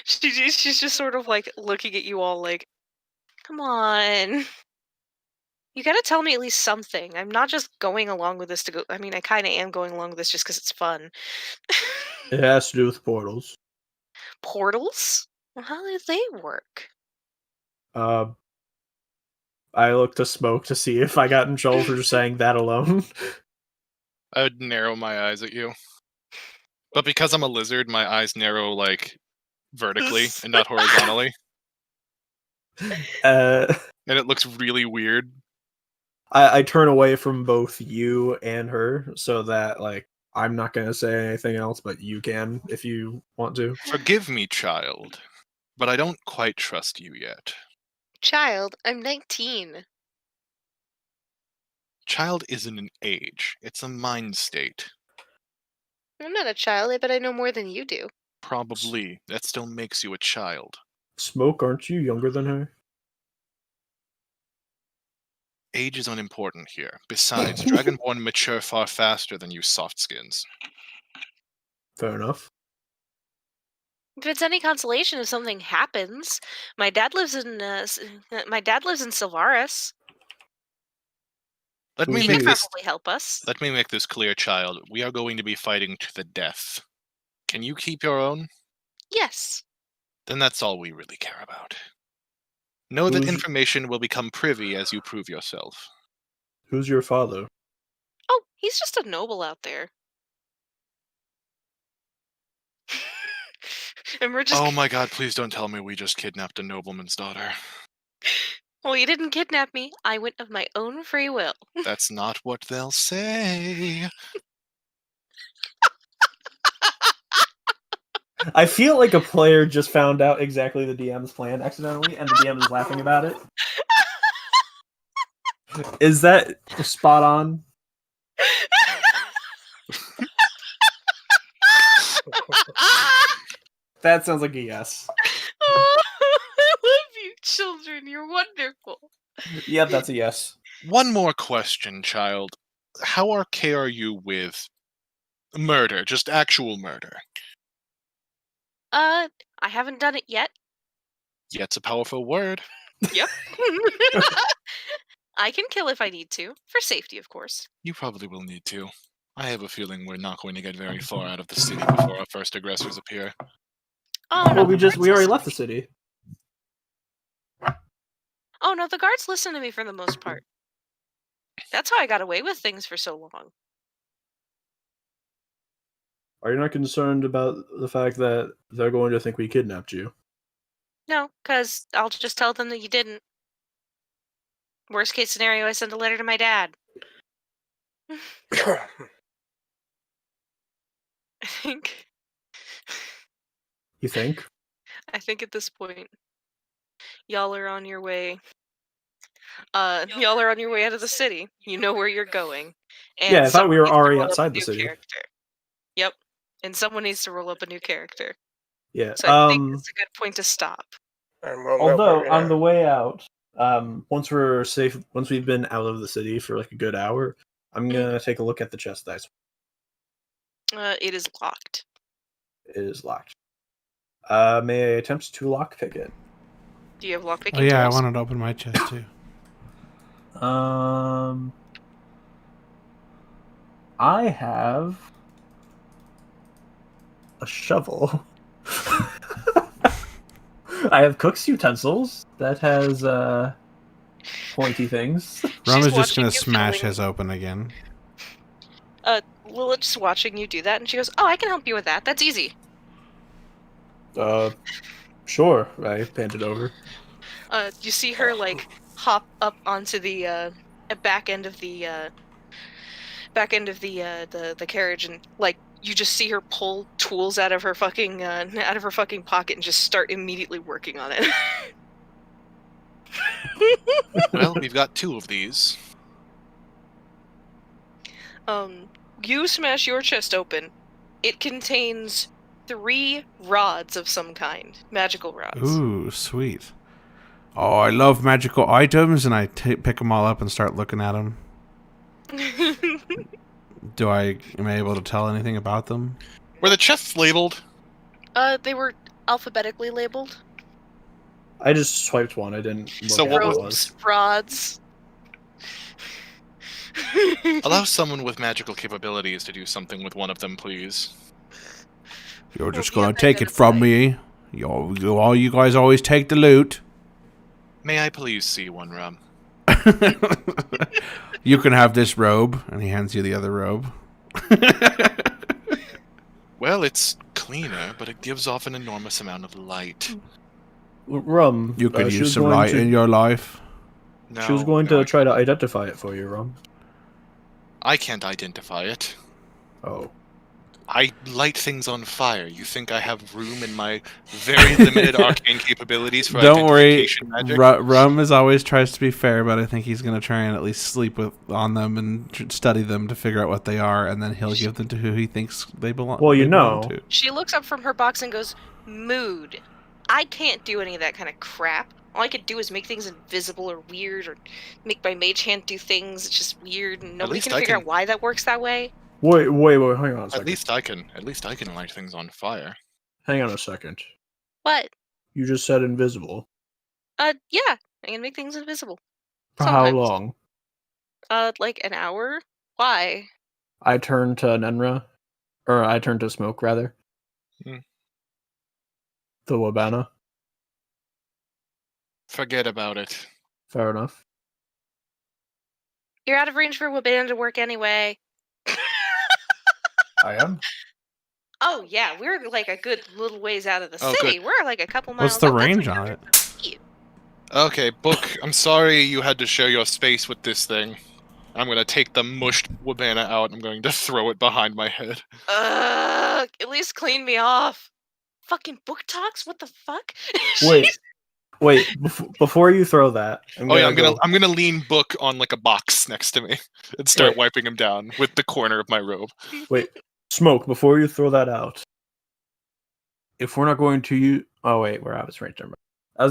D: She's just sort of like looking at you all like, come on. You gotta tell me at least something. I'm not just going along with this to go. I mean, I kind of am going along with this just because it's fun.
C: It has to do with portals.
D: Portals? Well, how do they work?
C: I looked to Smoke to see if I got in trouble for just saying that alone.
B: I would narrow my eyes at you. But because I'm a lizard, my eyes narrow, like, vertically and not horizontally.
C: And
B: it looks really weird.
C: I turn away from both you and her so that, like, I'm not going to say anything else, but you can if you want to.
B: Forgive me, child, but I don't quite trust you yet.
D: Child, I'm 19.
B: Child isn't an age, it's a mind state.
D: I'm not a child, but I know more than you do.
B: Probably. That still makes you a child.
C: Smoke, aren't you younger than her?
B: Age is unimportant here. Besides, Dragonborn mature far faster than you softskins.
C: Fair enough.
D: If it's any consolation, if something happens, my dad lives in Silvaris.
B: Let
C: Who's
B: me
D: He
B: make
D: could
C: you?
B: this
D: probably help us.
B: Let me make this clear, child. We are going to be fighting to the death. Can you keep your own?
D: Yes.
B: Then that's all we really care about. Know that
C: Who's-
B: information will become privy as you prove yourself.
C: Who's your father?
D: Oh, he's just a noble out there. And we're just.
B: Oh my god, please don't tell me we just kidnapped a nobleman's daughter.
D: Well, you didn't kidnap me. I went of my own free will.
B: That's not what they'll say.
C: I feel like a player just found out exactly the DM's plan accidentally, and the DM is laughing about it. Is that spot on? That sounds like a yes.
D: Oh, I love you, children. You're wonderful.
C: Yep, that's a yes.
B: One more question, child. How okay are you with murder? Just actual murder?
D: I haven't done it yet.
B: Yet's a powerful word.
D: Yep. I can kill if I need to, for safety, of course.
B: You probably will need to. I have a feeling we're not going to get very far out of the city before our first aggressors appear.
D: Oh no,
C: Well,
D: the
C: we
D: guards
C: already
D: listen
C: left
D: to
C: the city.
D: me. Oh no, the guards listen to me for the most part. That's how I got away with things for so long.
C: Are you not concerned about the fact that they're going to think we kidnapped you?
D: No, because I'll just tell them that you didn't. Worst case scenario, I send a letter to my dad. I think.
C: You think?
D: I think at this point, y'all are on your way. Y'all are on your way out of the city. You know where you're going. And
C: Yeah, I thought we were
D: someone needs to
C: already
D: roll up a
C: outside the
D: new
C: city.
D: character. Yep. And someone needs to roll up a new character.
C: Yeah.
D: So I think it's a good point to stop.
C: Although on the way out, once we're safe, once we've been out of the city for like a good hour, I'm gonna take a look at the chest dice.
D: It is locked.
C: It is locked. May I attempt to lockpick it?
D: Do you have lockpicking
E: Oh yeah, I
D: tools?
E: wanted to open my chest too.
C: I have a shovel. I have cook's utensils that has pointy things.
E: Rum
D: She's
E: is just
D: watching
E: gonna
D: you
E: smash
D: filling-
E: his open again.
D: Lilith's watching you do that, and she goes, "Oh, I can help you with that. That's easy."
C: Sure. I panned it over.
D: You see her like hop up onto the back end of the the carriage, and like you just see her pull tools out of her fucking pocket and just start immediately working on it.
B: Well, we've got 2 of these.
D: You smash your chest open. It contains 3 rods of some kind, magical rods.
E: Ooh, sweet. Oh, I love magical items, and I pick them all up and start looking at them. Am I able to tell anything about them?
B: Were the chests labeled?
D: They were alphabetically labeled.
C: I just swiped one. I didn't look
B: So
C: at
B: what
C: what
B: was-
C: it was.
D: Rods.
B: Allow someone with magical capabilities to do something with one of them, please.
E: You're just
D: Well,
E: gonna
D: yeah,
E: take it from me. All you guys always take the loot.
B: May I please see one, Rum?
E: You can have this robe, and he hands you the other robe.
B: Well, it's cleaner, but it gives off an enormous amount of light.
C: Rum.
E: You could
C: she
E: use
C: was
E: some
C: going
E: light
C: to,
E: in your life.
B: No,
C: She was going
B: no,
C: to try to identify it for you, Rum.
B: I can't identify it.
C: Oh.
B: I light things on fire. You think I have room in my very limited arcane capabilities for
E: Don't worry,
B: identification magic?
E: Rum is always tries to be fair, but I think he's gonna try and at least sleep on them and study them to figure out what they are, and then he'll give them to who he thinks they belong.
C: Well, you
E: they belong
C: know.
E: to.
D: She looks up from her box and goes, "Mood. I can't do any of that kind of crap. All I could do is make things invisible or weird, or make my mage hand do things. It's just weird, and nobody
B: least
D: can
B: I
D: figure
B: can-
D: out why that works that way."
C: Wait, hang on a
B: At
C: second.
B: least I can light things on fire.
C: Hang on a second.
D: What?
C: You just said invisible.
D: Yeah, I can make things invisible.
C: For how
D: Sometimes.
C: long?
D: Like an hour? Why?
C: I turned to Nenra. Or I turned to Smoke, rather.
B: Hmm.
C: The Wabana.
B: Forget about it.
C: Fair enough.
D: You're out of range for Wabana to work anyway.
C: I am.
D: Oh yeah, we're like a good little ways out of the
B: Oh,
D: city. We're like a couple miles.
E: What's the
D: up. That's
E: range
D: like
E: on it?
D: 100 feet.
B: Okay, Book, I'm sorry you had to share your space with this thing. I'm gonna take the mushed Wabana out and I'm going to throw it behind my head.
D: At least clean me off. Fucking book talks? What the fuck?
C: Wait. Before you throw that,
B: I'm gonna lean Book on like a box next to me and start
C: Wait.
B: wiping him down with the corner of my robe.
C: Wait, Smoke. Before you throw that out, if we're not going to use, oh wait, we're out of range. Never mind. I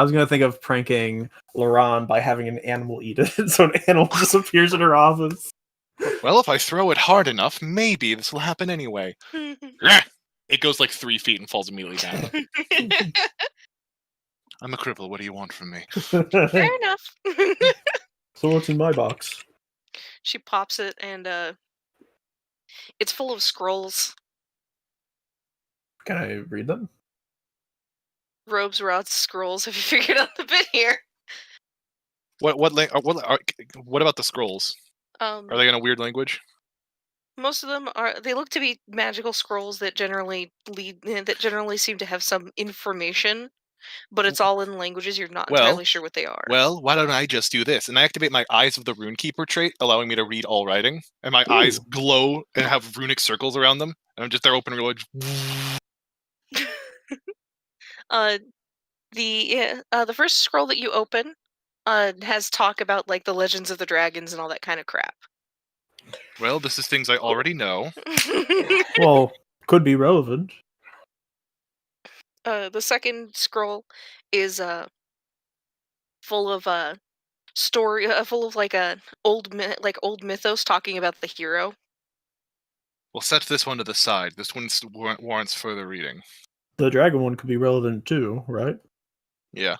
C: was gonna think of pranking Laron by having an animal eat it, so an animal just appears in her office.
B: Well, if I throw it hard enough, maybe this will happen anyway. It goes like 3 feet and falls immediately down. I'm a cripple. What do you want from me?
D: Fair enough.
C: So what's in my box?
D: She pops it, and it's full of scrolls.
C: Can I read them?
D: Robes, rods, scrolls. Have you figured out the bit here?
B: What about the scrolls? Are they in a weird language?
D: Most of them are. They look to be magical scrolls that generally seem to have some information, but it's all in languages you're not entirely sure what they are.
B: Well, why don't I just do this? And I activate my Eyes of the Runekeeper trait, allowing me to read all writing. And my eyes glow and have runic circles around them. And they're open real.
D: The first scroll that you open has talk about like the legends of the dragons and all that kind of crap.
B: Well, this is things I already know.
C: Well, could be relevant.
D: The second scroll is full of story, full of like a old mythos talking about the hero.
B: We'll set this one to the side. This one warrants further reading.
C: The dragon one could be relevant too, right?
B: Yeah.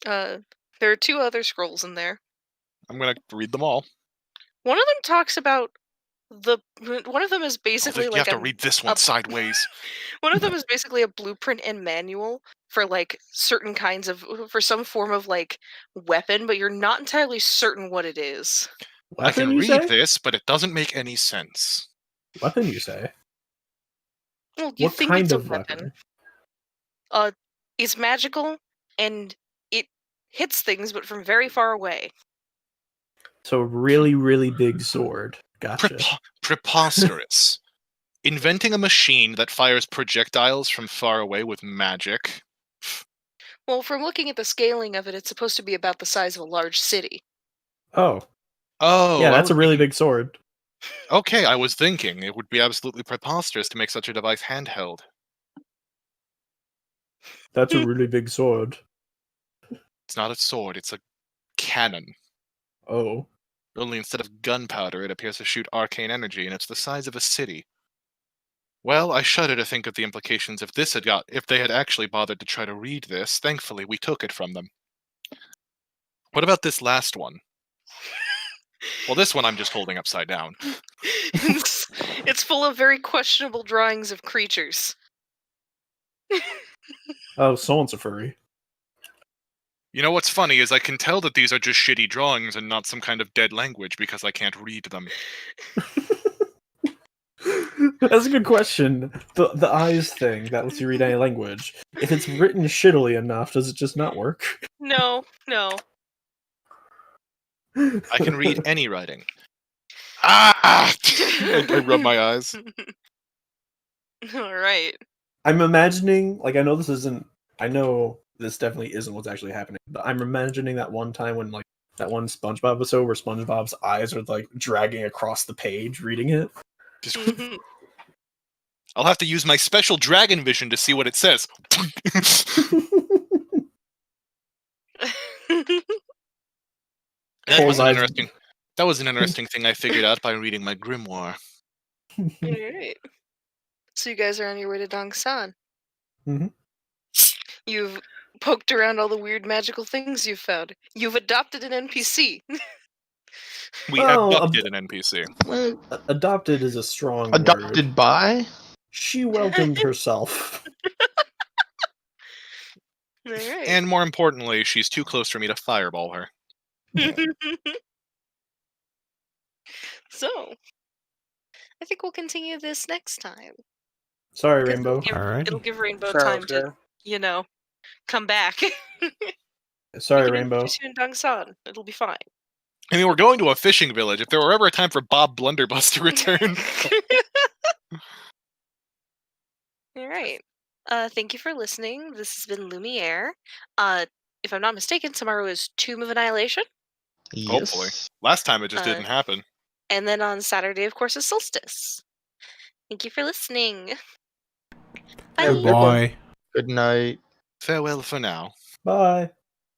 D: There are 2 other scrolls in there.
B: I'm gonna read them all.
D: One of them talks about one of them is
B: Oh,
D: basically
B: you
D: like
B: have to read this one sideways.
D: one of them is basically a blueprint and manual for like certain kinds of for some form of like weapon, but you're not entirely certain what it is.
B: I
C: Weapon,
B: can
C: you
B: read
C: say?
B: this, but it doesn't make any sense.
C: Weapon, you say?
D: Well, you
C: What
D: think
C: kind
D: it's a
C: of
D: weapon.
C: weapon?
D: It's magical and it hits things, but from very far away.
C: So a really, really big sword. Gotcha.
B: Preposterous. Inventing a machine that fires projectiles from far away with magic.
D: Well, from looking at the scaling of it, it's supposed to be about the size of a large city.
C: Oh,
B: Oh,
C: yeah,
B: I
C: that's
B: was
C: a really
B: thinking-
C: big sword.
B: Okay, I was thinking it would be absolutely preposterous to make such a device handheld.
C: That's a really big sword.
B: It's not a sword, it's a cannon.
C: Oh.
B: Only instead of gunpowder, it appears to shoot arcane energy, and it's the size of a city. Well, I shudder to think of the implications if they had actually bothered to try to read this. Thankfully, we took it from them. What about this last one? Well, this one I'm just holding upside down.
D: It's full of very questionable drawings of creatures.
C: Oh, someone's a furry.
B: You know what's funny is I can tell that these are just shitty drawings and not some kind of dead language because I can't read them.
C: That's a good question. The eyes thing that lets you read any language. If it's written shittily enough, does it just not work?
D: No.
B: I can read any writing. Ah! I rub my eyes.
D: All right.
C: I'm imagining, like, I know this definitely isn't what's actually happening, but I'm imagining that one time when, like, that one SpongeBob episode where SpongeBob's eyes are, like, dragging across the page reading it.
B: Just-
D: Mhm.
B: I'll have to use my special dragon vision to see what it says. That was
C: Paul's eyes-
B: an interesting thing I figured out by reading my grimoire.
D: Alright. So you guys are on your way to Dongsan.
C: Mhm.
D: You've poked around all the weird magical things you've found. You've adopted an NPC.
B: We
C: Well,
B: abducted an NPC.
A: Well,
C: Adopted is a strong
A: adopted
C: word.
A: by?
C: She welcomed herself.
D: Alright.
B: And more importantly, she's too close for me to fireball her.
D: So, I think we'll continue this next time.
C: Sorry,
D: 'Cause
C: Rainbow.
E: Alright.
D: It'll give Rainbow
F: Sounds
D: time
F: good.
D: to, come back.
C: Sorry,
D: We can
C: Rainbow.
D: introduce you in Dongsan. It'll be fine.
B: I mean, we're going to a fishing village. If there were ever a time for Bob Blunderbuss to return.
D: All right. Thank you for listening. This has been Lumiere. If I'm not mistaken, tomorrow is Tomb of Annihilation,
B: Hopefully.
A: Yes.
B: Last time it just
D: Uh,
B: didn't happen.
D: and then on Saturday, of course, is Solstice. Thank you for listening. Bye.
C: Have a good one.
E: Goodbye.
A: Good night.
B: Farewell for now.
C: Bye.